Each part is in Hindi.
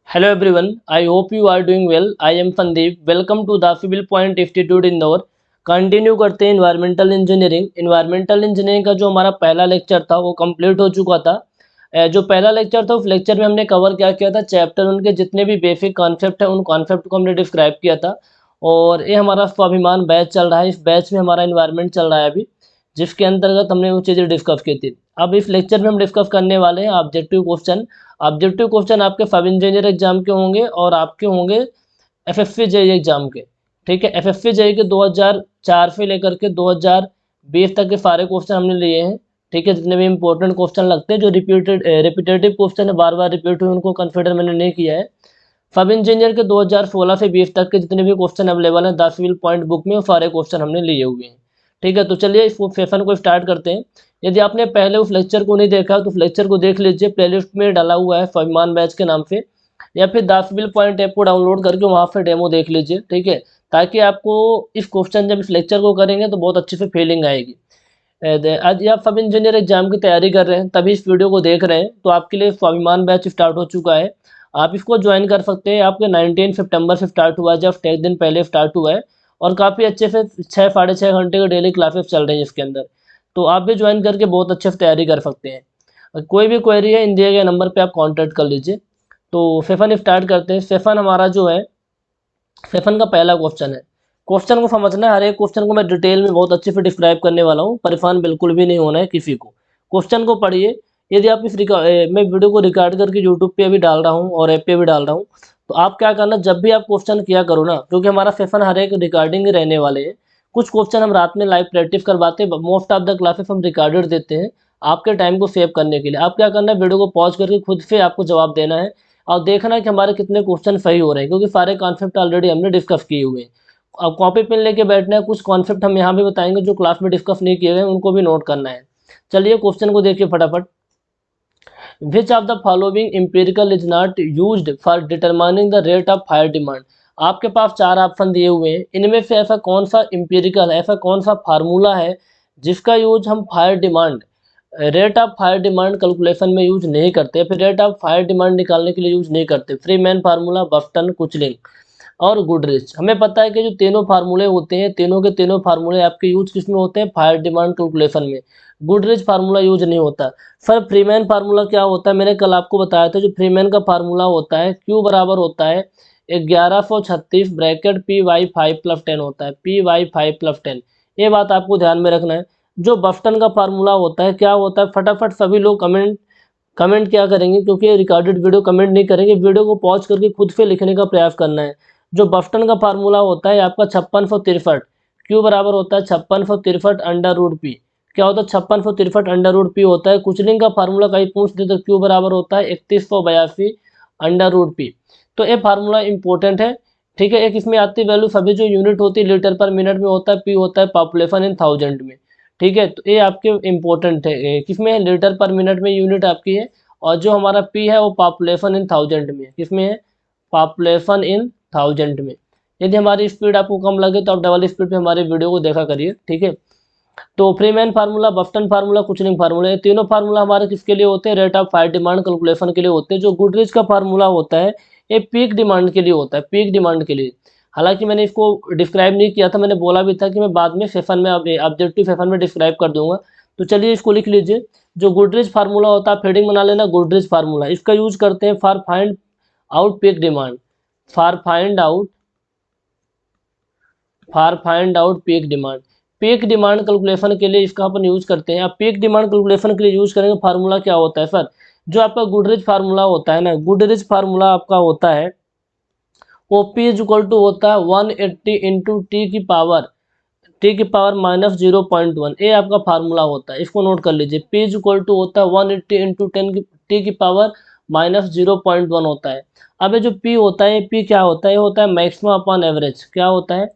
Hello everyone, I hope you are doing well. I am Sandeep. Welcome to the Civil Point Institute Indore. Continue करते हैं इन्वायरमेंटल इंजीनियरिंग। इन्वायरमेंटल इंजीनियरिंग का जो हमारा पहला लेक्चर था वो कंप्लीट हो चुका था। जो पहला लेक्चर था उस लेक्चर में हमने कवर क्या किया था, चैप्टर उनके जितने भी बेसिक कॉन्सेप्ट है उन कॉन्सेप्ट को हमने डिस्क्राइब किया था। और ये हमारा स्वाभिमान बैच चल रहा है। इस बैच में हमारा इन्वायरमेंट चल रहा है अभी, जिसके अंतर्गत हमने वो चीज़ें डिस्कस की थी। अब इस लेक्चर में हम डिस्कस करने वाले हैं ऑब्जेक्टिव क्वेश्चन। ऑब्जेक्टिव क्वेश्चन आपके सब इंजीनियर एग्जाम के होंगे और आपके होंगे एफएससी जेईई एग्जाम के। ठीक है, एफएससी जेईई के 2004 से लेकर के 2020 तक के सारे क्वेश्चन हमने लिए हैं। ठीक है, जितने भी इंपॉर्टेंट क्वेश्चन लगते हैं, जो रिपीटेटिव क्वेश्चन है, बार बार रिपीट हुए, उनको कंसिडर मैंने नहीं किया है। सब इंजीनियर के 2016 से 20 तक के जितने भी क्वेश्चन अवेलेबल हैं 10 सिविल पॉइंट बुक में, वो सारे क्वेश्चन हमने लिए हुए हैं। ठीक है, तो चलिए इस सेशन को स्टार्ट करते हैं। यदि आपने पहले उस लेक्चर को नहीं देखा तो उस लेक्चर को देख लीजिए, प्लेलिस्ट में डाला हुआ है स्वाभिमान बैच के नाम से, या फिर 10 सिविल पॉइंट ऐप को डाउनलोड करके वहाँ से डेमो देख लीजिए। ठीक है, ताकि आपको इस क्वेश्चन जब इस लेक्चर को करेंगे तो बहुत अच्छे से फीलिंग आएगी। आज आप सब इंजीनियर एग्जाम की तैयारी कर रहे हैं, तभी इस वीडियो को देख रहे हैं, तो आपके लिए स्वाभिमान बैच स्टार्ट हो चुका है। आप इसको ज्वाइन कर सकते हैं। आपके 19 सितंबर से स्टार्ट हुआ है, जब एक दिन पहले स्टार्ट हुआ है, और काफ़ी अच्छे से 6 साढ़े 6 घंटे के डेली क्लासेस चल रहे हैं इसके अंदर। तो आप भी ज्वाइन करके बहुत अच्छे से तैयारी कर सकते हैं। कोई भी क्वेरी है इन दिए गए नंबर पे आप कांटेक्ट कर लीजिए। तो सेशन स्टार्ट करते हैं। सेशन हमारा जो है, सेशन का पहला क्वेश्चन है। क्वेश्चन को समझना है, हर एक क्वेश्चन को मैं डिटेल में बहुत अच्छे से डिस्क्राइब करने वाला हूँ, परेशान बिल्कुल भी नहीं होना है किसी को। क्वेश्चन को पढ़िए। यदि आप मैं वीडियो को रिकॉर्ड करके यूट्यूब पे भी डाल रहा हूँ और ऐप पे भी डाल रहा हूँ, तो आप क्या करना, जब भी आप क्वेश्चन किया करो ना, क्योंकि हमारा सेशन हर एक रिकॉर्डिंग ही रहने वाले हैं। कुछ क्वेश्चन हम रात में लाइव प्रैक्टिस करवाते हैं, मोस्ट ऑफ द क्लासेस हम रिकॉर्डेड देते हैं आपके टाइम को सेव करने के लिए। आप क्या करना है, वीडियो को पॉज करके खुद से आपको जवाब देना है और देखना है कि हमारे कितने क्वेश्चन सही हो रहे हैं, क्योंकि सारे कॉन्सेप्ट ऑलरेडी हमने डिस्कस किए हुए हैं। अब कॉपी पेन लेके बैठना है, कुछ कॉन्सेप्ट हम यहाँ भी बताएंगे जो क्लास में डिस्कस नहीं किए गए, उनको भी नोट करना है। चलिए क्वेश्चन को देखिए फटाफट। विच of the following empirical is not used for determining the rate of fire demand. आपके पास 4 ऑप्शन दिए हुए हैं, इनमें से ऐसा कौन सा एम्पिरिकल, ऐसा कौन सा फार्मूला है जिसका यूज हम fire demand, rate of fire demand calculation में यूज नहीं करते, फिर रेट ऑफ फायर डिमांड निकालने के लिए यूज नहीं करते। फ्रीमैन फार्मूला, बफ्टन, कुचलिंग और गुडरिच। हमें पता है कि जो तीनों फार्मूले होते हैं, तीनों के तीनों फार्मूले आपके यूज किस में होते हैं, फायर डिमांड कैलकुलेशन में। गुडरिच फार्मूला यूज नहीं होता। सर फ्रीमैन फार्मूला क्या होता है, मैंने कल आपको बताया था। जो फ्रीमैन का फार्मूला होता है, क्यू बराबर होता है 1136 ब्रैकेट Py5+10 होता है, Py5+10। ये बात आपको ध्यान में रखना है। जो बफ्टन का फार्मूला होता है, क्या होता है, फटाफट सभी लोग कमेंट कमेंट क्या करेंगे, क्योंकि ये रिकॉर्डेड वीडियो कमेंट नहीं करेंगे, वीडियो को पॉज करके खुद से लिखने का प्रयास करना है। जो बफ्टन का फार्मूला होता है आपका 5663, क्यू बराबर होता है 5663 अंडर रूट पी। क्या होता है, 5663 अंडर रूट पी होता है। कुचलिंग का फार्मूला कहीं पूछ दे तो क्यू बराबर होता है 3182 अंडर रूट पी। तो ये फार्मूला इंपॉर्टेंट है। ठीक है, एक इसमें आती वैल्यू, सभी जो यूनिट होती है लीटर पर मिनट में होता है, पी होता है पॉपुलेशन इन थाउजेंड में। ठीक है, तो ये आपके इंपॉर्टेंट है, किसमें है, लीटर पर मिनट में यूनिट आपकी है। और जो हमारा पी है वो पॉपुलेशन इन थाउजेंड में है, किसमें है, पॉपुलेशन इन थाउजेंड में। यदि हमारी स्पीड आपको कम लगे तो आप डबल स्पीड पे हमारी वीडियो को देखा करिए। ठीक है, तो फ्रीमैन फार्मूला, बफ्टन फार्मूला, कुचलिंग फार्मूला, ये तीनों फार्मूला हमारे किसके लिए होते हैं, rate of fire demand calculation के लिए होते हैं। जो गुडरिच का फार्मूला होता है ये पीक डिमांड के लिए होता है, पीक डिमांड के लिए। हालांकि मैंने इसको डिस्क्राइब नहीं किया था, मैंने बोला भी था कि मैं बाद में सेशन में, ऑब्जेक्टिव सेशन में डिस्क्राइब कर दूंगा। तो चलिए इसको लिख लीजिए। जो गुडरिच फार्मूला होता है, फीडिंग बना लेना, गुडरिच फार्मूला, इसका यूज करते हैं for find out peak demand, for find out peak demand. Peak demand calculation के लिए इसका अपन यूज करते हैं। अब पीक डिमांड कैलकुलेशन के लिए यूज करेंगे, फार्मूला क्या होता है सर, जो आपका गुडरिच फार्मूला होता है ना, गुडरिच फार्मूला आपका होता है ओपी इज इक्वल टू होता है 180 इंटू टी की पावर -0.1। ये आपका फार्मूला होता है, इसको नोट कर लीजिए। पी इज इक्वल टू होता है 180 इंटू टी की पावर -0.1 होता है। अब ये जो पी होता है, पी क्या होता है, ये होता है मैक्सिमम अपॉन एवरेज। क्या होता है,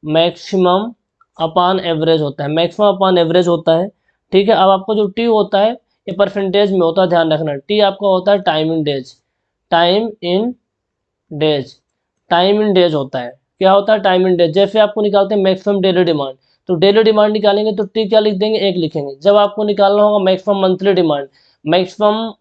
मैक्सिमम अपॉन एवरेज होता है, मैक्सिमम अपॉन एवरेज होता है। ठीक है, अब आपको जो टी होता है ये परसेंटेज में होता है, ध्यान रखना। टी आपका होता है time in days, time in days, time in days होता है। क्या होता है, टाइम इन डेज। जैसे आपको निकालते हैं मैक्सिमम डेली डिमांड, तो डेली डिमांड निकालेंगे तो टी क्या लिख देंगे, 1 लिखेंगे। जब आपको निकालना होगा maximum monthly demand, maximum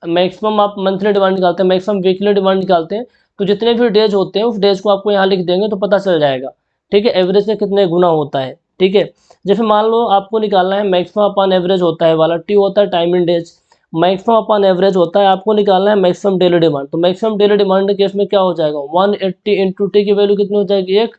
maximum आप मंथली डिमांड निकालते हैं, मैक्सिमम वीकली डिमांड निकालते हैं, तो जितने भी डेज होते हैं उस डेज को आपको यहाँ लिख देंगे तो पता चल जाएगा। ठीक है, एवरेज से कितने गुना होता है। ठीक है, जैसे मान लो आपको निकालना है मैक्सिमम अपॉन एवरेज होता है वाला, टी होता है time in days, maximum upon average होता है, आपको निकालना है मैक्सिमम डेली डिमांड। तो मैक्सिमम डेली डिमांड के केस में क्या हो जाएगा, 180 इंटू टी की वैल्यू कितनी हो जाएगी, एक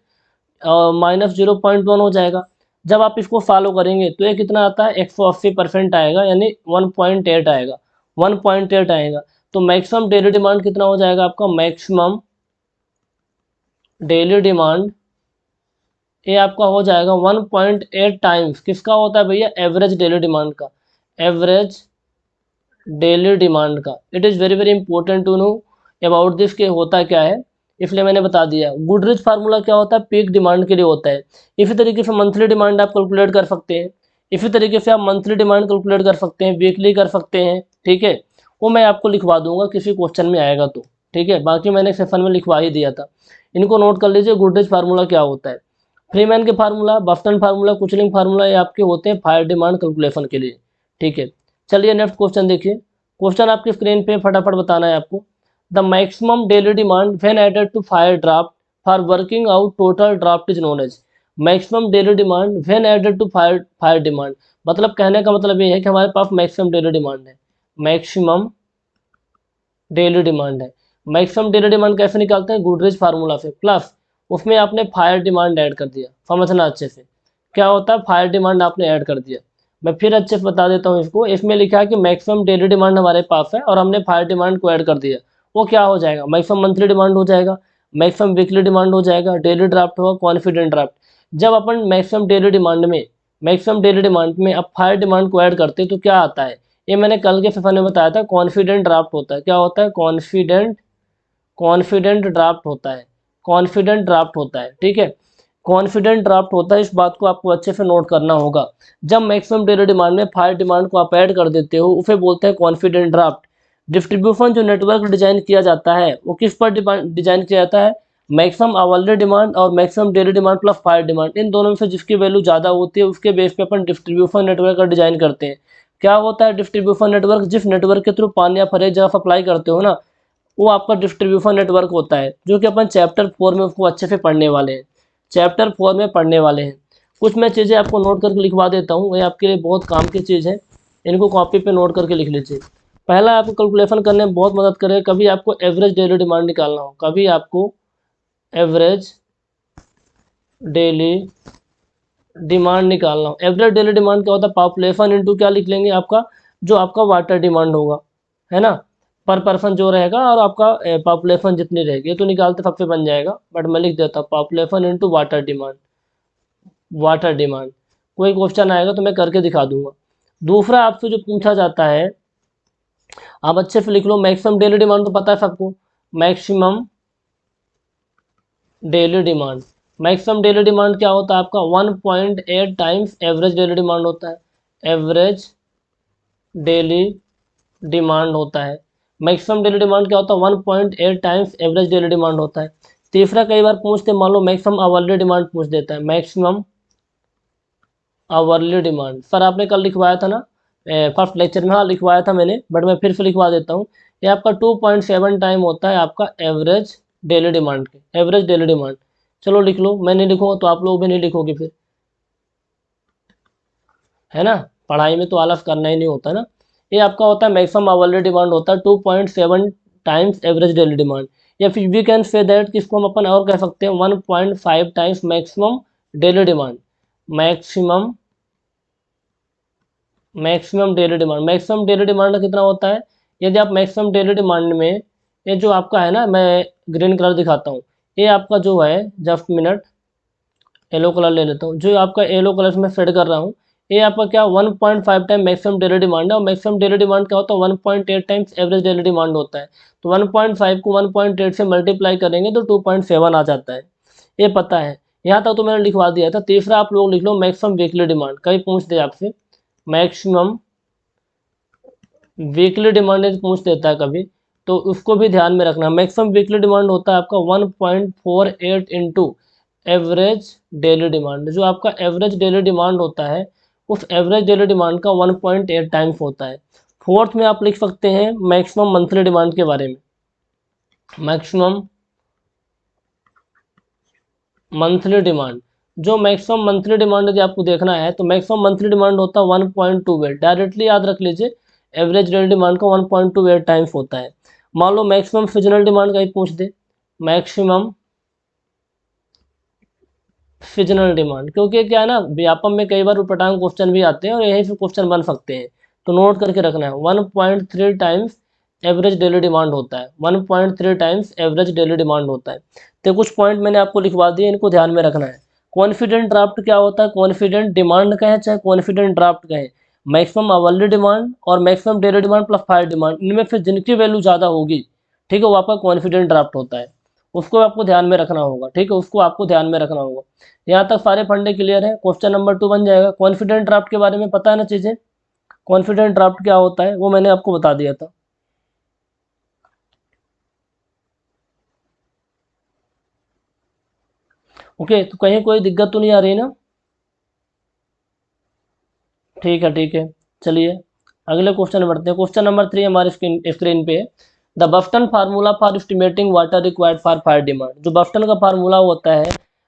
माइनस 0.1 हो जाएगा। जब आप इसको फॉलो करेंगे तो ये कितना आता है, 180% आएगा, यानी 1.8 आएगा, 1.8 आएगा। तो मैक्सिमम डेली डिमांड कितना हो जाएगा आपका, मैक्सिमम डेली डिमांड ये आपका हो जाएगा 1.8 टाइम्स किसका होता है भैया, एवरेज डेली डिमांड का, एवरेज डेली डिमांड का। It is very very important to know about this के होता क्या है, इसलिए मैंने बता दिया। गुडरिच फार्मूला क्या होता है, पीक डिमांड के लिए होता है। इसी तरीके से मंथली डिमांड आप कैलकुलेट कर सकते हैं, इसी तरीके से आप मंथली डिमांड कैलकुलेट कर सकते हैं, वीकली कर सकते हैं। ठीक है, वो मैं आपको लिखवा दूंगा किसी क्वेश्चन में आएगा तो। ठीक है, बाकी मैंने सेशन में लिखवा ही दिया था, इनको नोट कर लीजिए। गुडरिच फार्मूला क्या होता है, फ्रीमैन के फार्मूला, बफ्टन फार्मूला, कुचलिंग फार्मूला, ये आपके होते हैं फायर डिमांड कैलकुलेशन के लिए। ठीक है, चलिए नेक्स्ट क्वेश्चन देखिए। क्वेश्चन आपकी स्क्रीन पे फटाफट बताना है आपको। The maximum daily demand when added to fire draft for working out total draft is known as. Maximum daily demand when added to fire fire demand, मतलब कहने का मतलब ये है कि हमारे पास मैक्सिमम डेली डिमांड है, मैक्सिमम डेली डिमांड है। मैक्सिमम डेली डिमांड कैसे निकालते हैं, गुडरिच फार्मूला से, प्लस उसमें आपने फायर डिमांड ऐड कर दिया। समझना अच्छे से, क्या होता है, फायर डिमांड आपने ऐड कर दिया। मैं फिर अच्छे से बता देता हूँ इसको। इसमें लिखा है कि मैक्सिमम डेली डिमांड हमारे पास है और हमने फायर डिमांड को ऐड कर दिया। वो क्या हो जाएगा, मैक्सिमम मंथली डिमांड हो जाएगा, मैक्सिमम वीकली डिमांड हो जाएगा, डेली ड्राफ्ट होगा, कॉन्फिडेंट ड्राफ्ट। जब अपन मैक्सिमम डेली डिमांड में, मैक्सिमम डेली डिमांड में अब फायर डिमांड को ऐड करते हैं तो क्या आता है, ये मैंने कल के सेशन में बताया था, कॉन्फिडेंट ड्राफ्ट होता है। क्या होता है, कॉन्फिडेंट, कॉन्फिडेंट ड्राफ्ट होता है, कॉन्फिडेंट ड्राफ्ट होता है। ठीक है, कॉन्फिडेंट ड्राफ्ट होता है, इस बात को आपको अच्छे से नोट करना होगा। जब मैक्सिमम डेली डिमांड में फायर डिमांड को आप ऐड कर देते हो उसे बोलते हैं कॉन्फिडेंट ड्राफ्ट। डिस्ट्रीब्यूशन जो नेटवर्क डिजाइन किया जाता है वो किस पर डिजाइन किया जाता है, मैक्सिमम आवरली डिमांड और maximum daily demand plus fire demand, इन दोनों में से जिसकी वैल्यू ज़्यादा होती है उसके बेस पे अपन डिस्ट्रीब्यूशन नेटवर्क का डिजाइन करते हैं। क्या होता है डिस्ट्रीब्यूशन नेटवर्क, जिस नेटवर्क के थ्रू पानी आप हर एक जगह सप्लाई करते हो ना, वो आपका डिस्ट्रीब्यूशन नेटवर्क होता है, जो कि अपन चैप्टर 4 में उसको अच्छे से पढ़ने वाले हैं, चैप्टर 4 में पढ़ने वाले हैं। कुछ मैं चीज़ें आपको नोट करके लिखवा देता हूँ, ये आपके लिए बहुत काम की चीज़ है, इनको कॉपी पे नोट करके लिख लीजिए। पहला आपको कैलकुलेशन करने में बहुत मदद करेगा, कभी आपको एवरेज डेली डिमांड निकालना हो, कभी आपको एवरेज डेली डिमांड निकालना हो। एवरेज डेली डिमांड क्या होता है, पॉपुलेशन इंटू क्या लिख लेंगे, आपका जो आपका वाटर डिमांड होगा, है ना, पर पर्सन जो रहेगा और आपका पॉपुलेशन जितनी रहेगी, ये तो निकालते सबसे बन जाएगा, बट मैं लिख देता हूँ population into water demand, water demand. कोई क्वेश्चन आएगा तो मैं करके दिखा दूंगा। दूसरा आपसे जो पूछा जाता है, आप अच्छे से लिख लो, मैक्सिमम डेली डिमांड तो पता है सबको, maximum daily demand, maximum daily demand क्या होता है आपका, 1.8 टाइम्स एवरेज डेली डिमांड होता है, एवरेज डेली डिमांड होता है। मैक्सिमम डेली डिमांड क्या होता है, 1.8 टाइम्स एवरेज डेली डिमांड होता है। तीसरा कई बार पूछते, मान लो मैक्सिमम आवरली डिमांड पूछ देता है, मैक्सिमम आवरली डिमांड। सर आपने कल लिखवाया था ना, फर्स्ट लेक्चर में, हाँ लिखवाया था मैंने, बट मैं फिर से लिखवा देता हूँ। ये आपका 2.7 टाइम होता है आपका एवरेज डेली डिमांड के, एवरेज डेली डिमांड। चलो लिख लो, मैं नहीं लिखूंगा तो आप लोग भी नहीं लिखोगे फिर, है ना, पढ़ाई में तो आलस करना ही नहीं होता ना। ये आपका होता है मैक्सिमम आवरली डिमांड होता है 2.7 टाइम्स एवरेज डेली डिमांड, या फिर वी कैन से दैट, किसको हम अपन और कह सकते हैं 1.5 times maximum daily demand, maximum, maximum daily demand. Maximum daily demand कितना होता है, यदि आप मैक्सिमम डेली डिमांड में, ये जो आपका है ना, मैं ग्रीन कलर दिखाता हूँ, ये आपका जो है, जस्ट मिनट येलो कलर ले लेता हूँ, जो आपका येलो कलर से मैं सेट कर रहा हूँ, ये आपका क्या 1.5 टाइम मैक्सिमम डेली डिमांड है, और मैक्सिमम डेली डिमांड क्या होता है 1.8 टाइम्स एवरेज डेली डिमांड होता है। तो 1.5 को 1.8 से मल्टीप्लाई करेंगे तो 2.7 आ जाता है, ये पता है, यहाँ तक तो मैंने लिखवा दिया था। तीसरा आप लोग लिख लो मैक्सिमम वीकली डिमांड, कहीं पूछ दे आपसे मैक्सिमम वीकली डिमांड पूछ देता है कभी, तो उसको भी ध्यान में रखना। मैक्सिमम वीकली डिमांड होता है आपका 1.48 इंटू एवरेज डेली डिमांड। जो आपका एवरेज डेली डिमांड होता है उस एवरेज डेली डिमांड का 1.8 टाइम्स होता है। फोर्थ में आप लिख सकते हैं मैक्सिमम मंथली डिमांड के बारे में। मैक्सिमम मंथली डिमांड, जो मैक्सिमम मंथली डिमांड यदि आपको देखना है तो मैक्सिमम मंथली डिमांड होता है 1.28। डायरेक्टली याद रख लीजिए, एवरेज डेली डिमांड का 1.28 टाइम्स होता है। मान लो मैक्सिमम सीजनल डिमांड का ही पूछ दे, मैक्सिमम सीजनल डिमांड, क्योंकि क्या है ना, व्यापम में कई बार उटपटांग क्वेश्चन भी आते हैं और यहीं से क्वेश्चन बन सकते हैं, तो नोट करके रखना है। 1.3 टाइम्स एवरेज डेली डिमांड होता है, 1.3 टाइम्स एवरेज डेली डिमांड होता है। तो कुछ पॉइंट मैंने आपको लिखवा दिए, इनको ध्यान में रखना है। कॉन्फिडेंट ड्राफ्ट क्या होता है, कॉन्फिडेंट डिमांड कहें चाहे कॉन्फिडेंट ड्राफ्ट कहें, मैक्सिमम आवरली डिमांड और maximum daily demand plus fire demand, इनमें फिर जिनकी वैल्यू ज़्यादा होगी, ठीक है, वो आपका कॉन्फिडेंट ड्राफ्ट होता है। उसको आपको ध्यान में रखना होगा, ठीक है, उसको आपको ध्यान में रखना होगा। यहाँ तक सारे फंडे क्लियर है। क्वेश्चन नंबर 2 बन जाएगा, कॉन्फिडेंट ड्राफ्ट के बारे में पता है ना चीज़ें, कॉन्फिडेंट ड्राफ्ट क्या होता है वो मैंने आपको बता दिया था। ओके, तो कहीं कोई दिक्कत तो नहीं आ रही ना? ठीक है, ठीक है, चलिए अगले क्वेश्चन बढ़ते हैं। क्वेश्चन नंबर 3 हमारे स्क्रीन पे है। The Buston formula for estimating water required for fire demand. जो बफ्टन का फार्मूला होता है,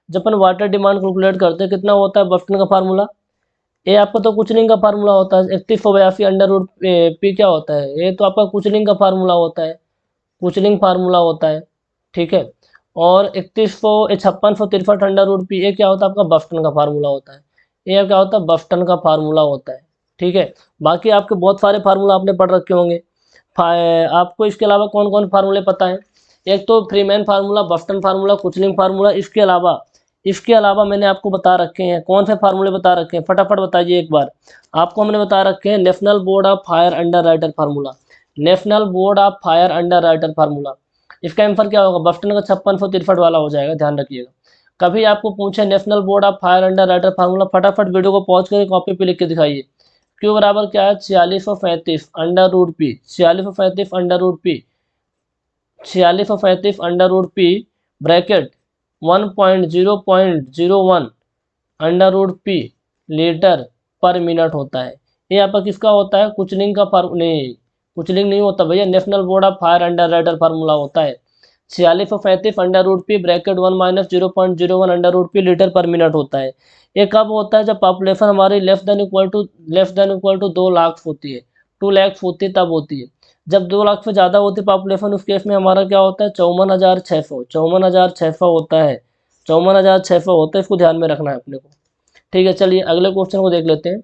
जब अपन वाटर डिमांड कैलकुलेट करते हैं, कितना होता है बफ्टन का फार्मूला? ये आपका तो कुचलिंग का फार्मूला होता है, 3182 अंडर रूट पी क्या होता है, ये तो आपका कुचलिंग का फार्मूला होता है, कुचलिंग फार्मूला होता है, ठीक है। और 5663 अंडर रूट पी, ये क्या होता है आपका बफ्टन का फार्मूला होता है, ये क्या होता है बफ्टन का फार्मूला होता है, ठीक है। बाकी आपके बहुत सारे फार्मूला आपने पढ़ रखे होंगे। आपको इसके अलावा कौन कौन फार्मूले पता है? एक तो फ्रीमैन फार्मूला, बफ्टन फार्मूला, कुचलिंग फार्मूला, इसके अलावा मैंने आपको बता रखे हैं, कौन से फार्मूले बता रखे हैं फटाफट बताइए एक बार। आपको हमने बता रखे हैं national board of fire underwriter formula, national board of fire underwriter formula. इसका आंसर क्या होगा, बफ्टन का 5663 वाला हो जाएगा, ध्यान रखिएगा। कभी आपको पूछे national board of fire underwriter formula, फटाफट वीडियो को पॉज करके कॉपी पे लिख के दिखाइए। क्यू बराबर क्या है, 4635 under root P, 4635 under root P, 4635 under root P bracket 1.0.01 under root P litre पर मिनट होता है। ये आपका किसका होता है, कुचलिंग का फार्मूला, नहीं कुचलिंग नहीं होता भैया, national board of fire underwriter formula होता है। 4635 under root P bracket 1 minus 0.01 under root P litre पर मिनट होता है। ये कब होता है, जब पॉपुलेशन हमारी less than equal to 2 lakh होती है, 2 लाख होती है, तब होती है। जब 2 लाख से ज़्यादा होती है पॉपुलेशन, उस केस में हमारा क्या होता है, 54,600 होता है, 54,600 होता है। इसको ध्यान में रखना है अपने को, ठीक है। चलिए अगले क्वेश्चन को देख लेते हैं।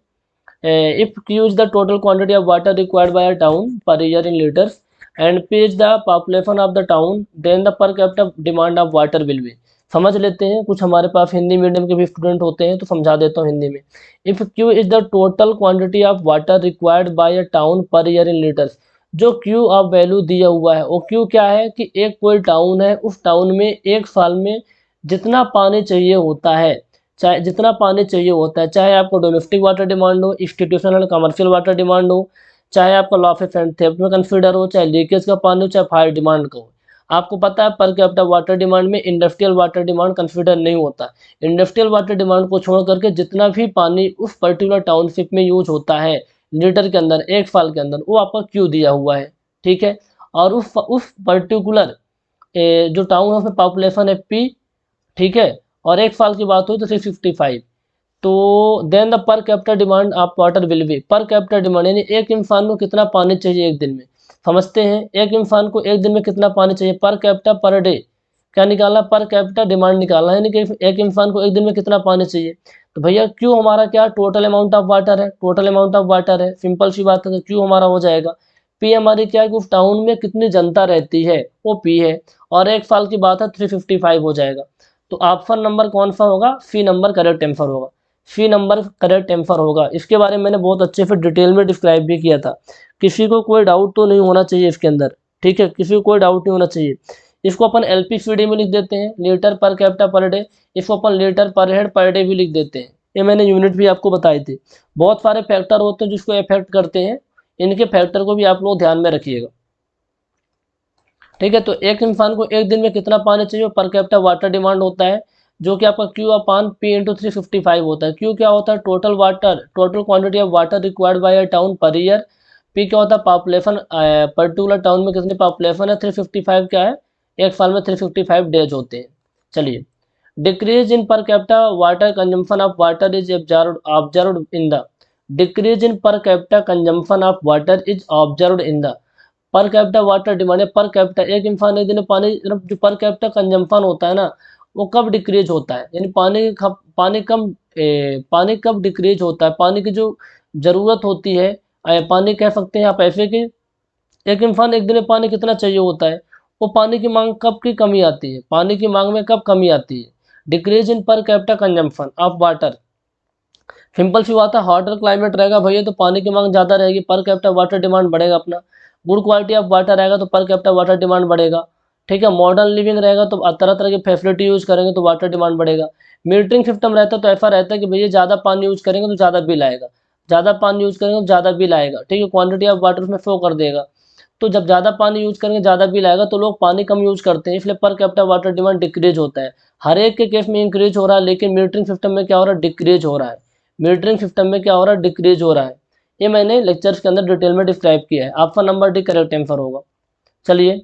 If Q is the total quantity of water required by a town per year in liters and P is the population of the town, then the per capita demand of water will be। समझ लेते हैं, कुछ हमारे पास हिंदी मीडियम के भी स्टूडेंट होते हैं तो समझा देता हूँ हिंदी में। If Q is the total quantity of water required by a town per year in liters, जो Q आप वैल्यू दिया हुआ है वो Q क्या है कि एक कोई टाउन है, उस टाउन में एक साल में जितना पानी चाहिए होता है, चाहे जितना पानी चाहिए होता है, चाहे आपको डोमेस्टिक वाटर डिमांड हो, इंस्टीट्यूशनल कमर्शियल वाटर डिमांड हो, चाहे आपका लॉस एंड थेफ्ट में कंसीडर हो, चाहे लीकेज का पानी हो, चाहे फायर डिमांड का हो। आपको पता है पर कैपिटा वाटर डिमांड में इंडस्ट्रियल वाटर डिमांड कंसीडर नहीं होता। इंडस्ट्रियल वाटर डिमांड को छोड़ करके जितना भी पानी उस पर्टिकुलर टाउनशिप में यूज होता है लीटर के अंदर एक साल के अंदर, वो आपका क्यू दिया हुआ है, ठीक है। और उस पर्टिकुलर जो टाउन है उसमें पॉपुलेशन है पी, ठीक है। और एक साल की बात हुई तो 655, तो then the per capital demand of water will be, per capital demand यानी एक इंसान को कितना पानी चाहिए एक दिन में। समझते हैं, एक इंसान को एक दिन में कितना पानी चाहिए, पर कैपिटल पर डे क्या निकालना, पर कैपिटल डिमांड निकालना, यानी कि एक इंसान को एक दिन में कितना पानी चाहिए। तो भैया क्यू हमारा क्या, टोटल अमाउंट ऑफ वाटर है, टोटल अमाउंट ऑफ वाटर है, सिंपल सी बात है, क्यू हमारा हो जाएगा। पी हमारी क्या है कि उस टाउन में कितनी जनता रहती है वो पी है, और एक साल की बात है 355 हो जाएगा। तो ऑप्शन नंबर कौन सा होगा, सी नंबर करेक्ट आंसर होगा, सी नंबर करेक्ट आंसर होगा। इसके बारे में मैंने बहुत अच्छे से डिटेल में डिस्क्राइब भी किया था, किसी को कोई डाउट तो नहीं होना चाहिए इसके अंदर, ठीक है, किसी को कोई डाउट नहीं होना चाहिए। इसको अपन LPCD में लिख देते हैं, लीटर पर कैपिटा पर डे, इसको अपन लीटर पर हेड पर डे भी लिख देते हैं। ये मैंने यूनिट भी आपको बताए थे। बहुत सारे फैक्टर होते हैं जिसको इफेक्ट करते हैं, इनके फैक्टर को भी आप लोग ध्यान में रखिएगा, ठीक है। तो एक इंसान को एक दिन में कितना पानी चाहिए, पर कैपिटा वाटर डिमांड होता है, जो कि आपका Q अपान P इंटू 355 होता है। Q क्या होता है, total quantity of water required by a town per year, P क्या होता है, पॉपुलेशन, पर्टिकुलर टाउन में कितनी पॉपुलेशन है, 355 क्या है, एक साल में 355 डेज होते हैं। चलिए, decrease in per capita water consumption of water is observed in the, decrease in per capita consumption of water is observed in the, per capita water demand है, पर कैपिटा एक इंसान एक दिन में पानी, जो पर कैपिटा कंजम्पशन होता है ना, वो कब डिक्रीज होता है, यानी पानी कब डिक्रीज होता है, पानी की जो जरूरत होती है, पानी कह सकते हैं आप ऐसे कि एक इंसान एक दिन में पानी कितना चाहिए होता है, वो पानी की मांग कब की कमी आती है, पानी की मांग में कब कमी आती है, decrease in per capita consumption of water. Simple सी बात है, हॉटर क्लाइमेट रहेगा भैया तो पानी की मांग ज़्यादा रहेगी, पर कैपिटा वाटर डिमांड बढ़ेगा अपना। गुड क्वालिटी ऑफ वाटर रहेगा तो पर कैपिटा वाटर डिमांड बढ़ेगा। ठीक है, मॉडर्न लिविंग रहेगा तो तरह तरह की फैसिलिटी यूज़ करेंगे तो वाटर डिमांड बढ़ेगा। मीटरिंग सिस्टम रहता है तो ऐसा रहता है कि भैया ज़्यादा पानी यूज़ करेंगे तो ज़्यादा बिल आएगा, ज़्यादा पानी यूज़ करेंगे तो ज़्यादा बिल आएगा। ठीक है, क्वान्टिटी ऑफ वाटर उसमें शो कर देगा, तो जब ज़्यादा पानी यूज़ करेंगे ज़्यादा बिल आएगा, तो लोग पानी कम यूज़ करते हैं, इसलिए per capita water demand decrease होता है। हर एक के केस में इंक्रीज हो रहा है, लेकिन मीटरिंग सिस्टम में क्या हो रहा है, डिक्रीज हो रहा है। मीटरिंग सिस्टम में क्या हो रहा है, डिक्रीज हो रहा है। ये मैंने लेक्चर्स के अंदर डिटेल में डिस्क्राइब किया है। Option number D correct answer होगा। चलिए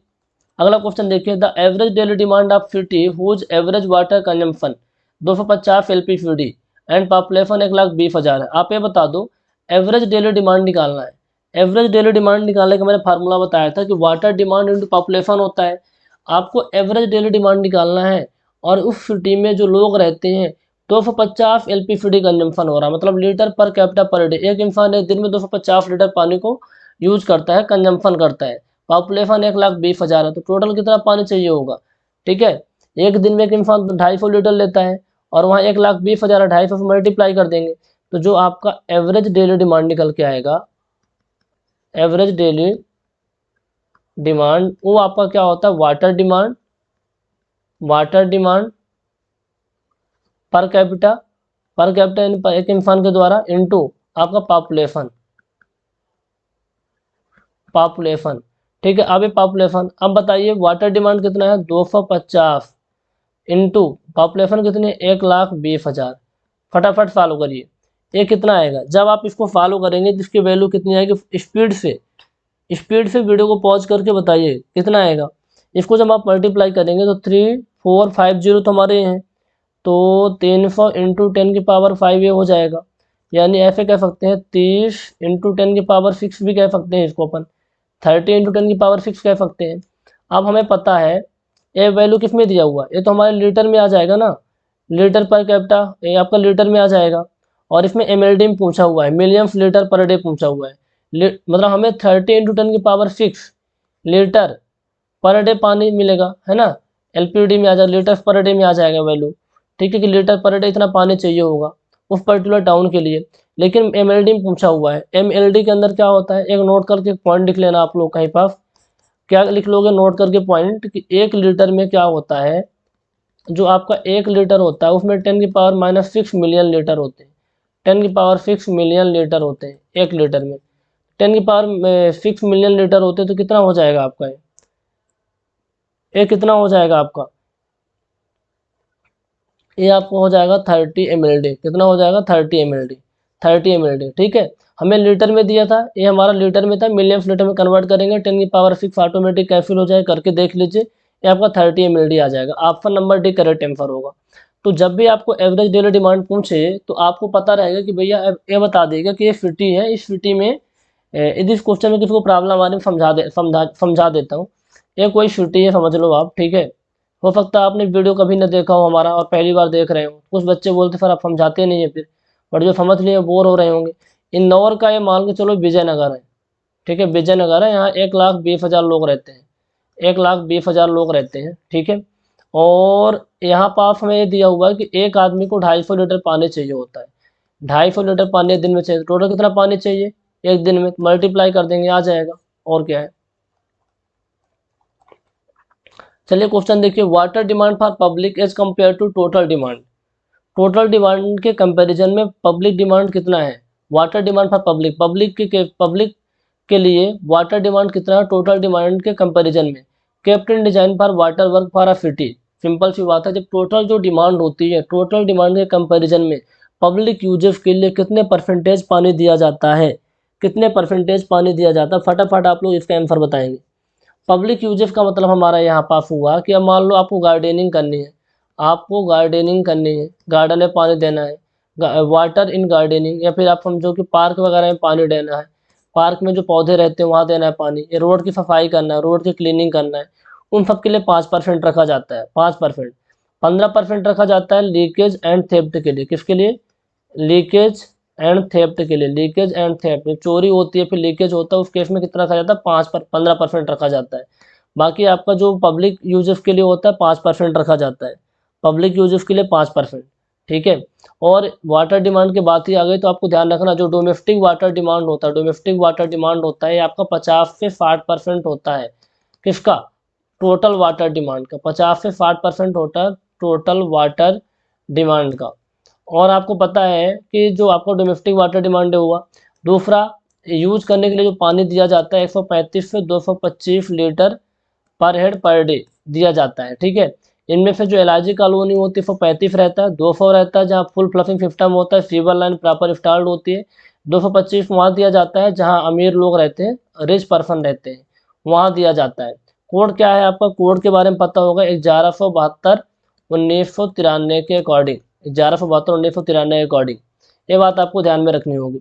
अगला क्वेश्चन देखिए, the average daily demand of city whose average water consumption 250 LPCD and population 1,20,000 है। आप ये बता दो, एवरेज डेली डिमांड निकालना है। एवरेज डेली डिमांड निकालने का मैंने फार्मूला बताया था कि वाटर डिमांड इंटू पॉपुलेशन होता है। आपको एवरेज डेली डिमांड निकालना है, और उस सिटी में जो लोग रहते हैं 250 LPCD कंजम्पशन हो रहा है, मतलब लीटर पर कैपिटा पर डे। एक इंसान एक दिन में 250 लीटर पानी को यूज करता है, कंजम्पशन करता है। पॉपुलेशन 1,20,000 है, तो टोटल कितना पानी चाहिए होगा। ठीक है, एक दिन में एक इंसान 250 लीटर लेता है, और वहाँ 1,20,000 है, 250 से मल्टीप्लाई कर देंगे, तो जो आपका एवरेज डेली डिमांड निकल के आएगा, एवरेज डेली डिमांड, वो आपका क्या होता है, water demand, water demand per capita एक इंसान के द्वारा इनटू आपका पॉपुलेशन, पॉपुलेशन। ठीक है, अब ये पॉपुलेशन, अब बताइए वाटर डिमांड कितना है, 250 इंटू पॉपुलेशन कितनी है, 1,20,000। फटाफट फॉलो करिए, ये कितना आएगा। जब आप इसको फॉलो करेंगे तो इसकी वैल्यू कितनी आएगी, स्पीड से वीडियो को पॉज करके बताइए कितना आएगा। इसको जब आप मल्टीप्लाई करेंगे तो 3,450 तो हमारे हैं, तो 300 इंटू 10⁵ ये हो जाएगा। यानी ऐसे कह सकते हैं 30 इंटू 10⁶ भी कह सकते हैं, इसको अपन 30 इंटू 10⁶ कह सकते हैं। अब हमें पता है ये वैल्यू किस में दिया हुआ है, ये तो हमारे लीटर में आ जाएगा ना, लीटर पर कैपिटा, ये आपका लीटर में आ जाएगा। और इसमें MLD में पूछा हुआ है, मिलियंस लीटर पर डे पूछा हुआ है। मतलब हमें 30 इंटू 10⁶ लीटर पर डे पानी मिलेगा, है ना। LPD में आ जाएगा, लीटर पर डे में आ जाएगा वैल्यू। ठीक है, कि लीटर पर डे इतना पानी चाहिए होगा उस पर्टिकुलर टाउन के लिए। लेकिन MLD में पूछा हुआ है, MLD के अंदर क्या होता है, एक नोट करके पॉइंट लिख लेना आप लोग कहीं पास। क्या लिख लोगे नोट करके पॉइंट, कि 1 लीटर में क्या होता है, जो आपका 1 लीटर होता है उसमें 10⁻⁻6 मिलियन लीटर होते हैं, 10⁻6 मिलियन लीटर होते हैं 1 लीटर में। 10⁻6 मिलियन लीटर होते हैं, तो कितना हो जाएगा आपका, ये कितना हो जाएगा आपका, ये आपको हो जाएगा 30 mld। कितना हो जाएगा, 30 mld, 30 mld। ठीक है, हमें लीटर में दिया था, ये हमारा लीटर में था, मिलियंस लीटर में कन्वर्ट करेंगे, 10⁻6 ऑटोमेटिक कैंसिल हो जाए, करके देख लीजिए, ये आपका 30 mld आ जाएगा। Option number D correct answer होगा। तो जब भी आपको एवरेज डेली डिमांड पूछे तो आपको पता रहेगा कि भैया ये बता देगा कि ये सिटी है, इस सिटी में यदि इस क्वेश्चन में किसी को प्रॉब्लम आ रही है समझा देता हूँ। ये कोई सिटी है समझ लो आप, ठीक है। हो सकता है आपने वीडियो कभी न देखा हो हमारा और पहली बार देख रहे हो, कुछ बच्चे बोलते सर आप समझाते नहीं है फिर, बट जो समझ लिए बोर हो रहे होंगे। इंदौर का ये मान के चलो विजयनगर है, ठीक है, विजयनगर है, यहाँ 1,20,000 लोग रहते हैं, 1,20,000 लोग रहते हैं। ठीक है, और यहाँ पास हमें ये दिया हुआ है कि एक आदमी को 250 लीटर पानी चाहिए होता है, 250 लीटर पानी एक दिन में चाहिए। टोटल कितना पानी चाहिए एक दिन में, मल्टीप्लाई कर देंगे आ जाएगा, और क्या है। चलिए क्वेश्चन देखिए, water demand for public as compare to total demand. Total demand के कंपैरिजन में पब्लिक डिमांड कितना है, वाटर डिमांड फॉर पब्लिक के लिए वाटर डिमांड कितना है टोटल डिमांड के कंपैरिजन में। Captain design for water work for a city. Simple सी बात है, जब टोटल जो डिमांड होती है, टोटल डिमांड के कंपैरिजन में पब्लिक यूजेस के लिए कितने परसेंटेज पानी दिया जाता है, कितने परसेंटेज पानी दिया जाता है, फटाफट आप लोग इसका आंसर बताएंगे। पब्लिक यूजेस का मतलब हमारा यहाँ पास हुआ कि अब मान लो आपको गार्डनिंग करनी है, आपको गार्डनिंग करनी है, गार्डन में पानी देना है, वाटर इन गार्डनिंग, या फिर आप समझो कि पार्क वगैरह में पानी देना है, पार्क में जो पौधे रहते हैं वहाँ देना है पानी, ये रोड की सफाई करना है, रोड की क्लीनिंग करना है, उन सब के लिए 5% रखा जाता है, 5%। 15% रखा जाता है लीकेज एंड थेफ्ट के लिए। किसके लिए? लीकेज एंड थेफ्ट के लिए। लीकेज एंड थेफ्ट, चोरी होती है फिर लीकेज होता है, उस केस में कितना रखा जाता है? 15% रखा जाता है। बाकी आपका जो पब्लिक यूजेस के लिए होता है 5% रखा जाता है, पब्लिक यूजेस के लिए 5%। ठीक है। और वाटर डिमांड की बात ही आ गई तो आपको ध्यान रखना, जो डोमेस्टिक वाटर डिमांड होता है, डोमेस्टिक वाटर डिमांड होता है आपका 50 से 60% होता है। किसका? टोटल वाटर डिमांड का 50 से 60% होता है टोटल वाटर डिमांड का। और आपको पता है कि जो आपका डोमेस्टिक वाटर डिमांड हुआ, दूसरा यूज करने के लिए जो पानी दिया जाता है 135 से 225 लीटर पर हेड पर डे दिया जाता है। ठीक है। इनमें से जो एलआईजी कॉलोनी होती है 135 रहता है, 200 रहता है जहाँ फुल फ्लशिंग सिस्टम होता है, सीवर लाइन प्रॉपर इंस्टॉल्ड होती है। 225 वहाँ दिया जाता है जहाँ अमीर लोग रहते हैं, रिच पर्सन रहते हैं, वहाँ दिया जाता है। कोड क्या है आपका? कोड के बारे में पता होगा, 1172-1993 के अकॉर्डिंग, 1172-1993 के अकॉर्डिंग, ये बात आपको ध्यान में रखनी होगी।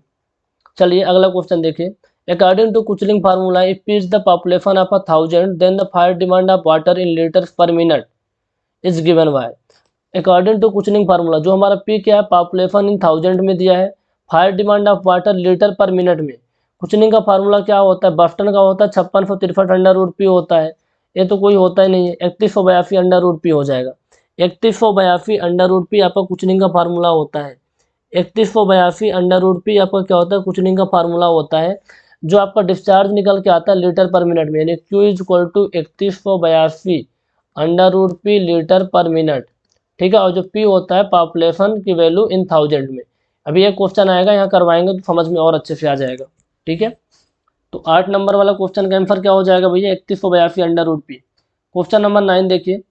चलिए अगला क्वेश्चन देखिए। According to Kuichling formula, if P is the population of 1000 then the fire demand of water in liters per minute is given by। According to Kuichling formula, जो हमारा P क्या है? पॉपुलेशन इन 1000 में दिया है, fire demand of water litre पर मिनट में। कुचलिंग का फार्मूला क्या होता है? बर्स्टन का होता है 5663 अंडर रूट पी होता है, ये तो कोई होता ही नहीं है, 3182 अंडर रूट पी हो जाएगा। 3182 अंडर रूट पी आपका कुचलिंग का फार्मूला होता है। 3182 अंडर रूट पी आपका क्या होता है? कुचलिंग का फार्मूला होता है। जो आपका डिस्चार्ज निकल के आता है लीटर पर मिनट में, यानी Q is equal to 3182 under root P litre पर मिनट। ठीक है। और जो P होता है पॉपुलेशन की वैल्यू इन 1000 में। अभी ये क्वेश्चन आएगा, यहाँ करवाएंगे तो समझ में और अच्छे से आ जाएगा। ठीक है। तो 8 नंबर वाला क्वेश्चन का आंसर क्या हो जाएगा भैया? 3182 under root P. Question number 9 देखिए।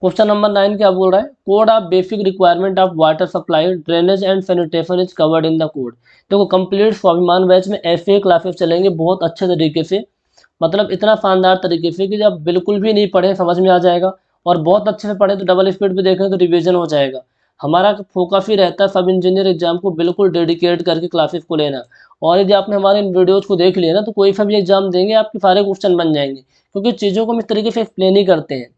क्वेश्चन नंबर 9 क्या बोल रहा है? Code of basic requirement of water supply drainage and sanitation is covered in the code. देखो कंप्लीट स्वाभिमान बैच में ऐसे क्लासेस चलेंगे बहुत अच्छे तरीके से, मतलब इतना शानदार तरीके से कि जब बिल्कुल भी नहीं पढ़े समझ में आ जाएगा, और बहुत अच्छे से पढ़े तो डबल स्पीड पे देखें तो रिवीजन हो जाएगा। हमारा फोकस ही रहता है सब इंजीनियर एग्जाम को बिल्कुल डेडिकेट करके क्लासेस को लेना। और यदि आपने हमारे इन वीडियोज़ को देख लिया ना तो कोई सा भी एग्जाम देंगे आपके सारे क्वेश्चन बन जाएंगे, क्योंकि चीज़ों को हम इस तरीके से एक्सप्लेन ही करते हैं।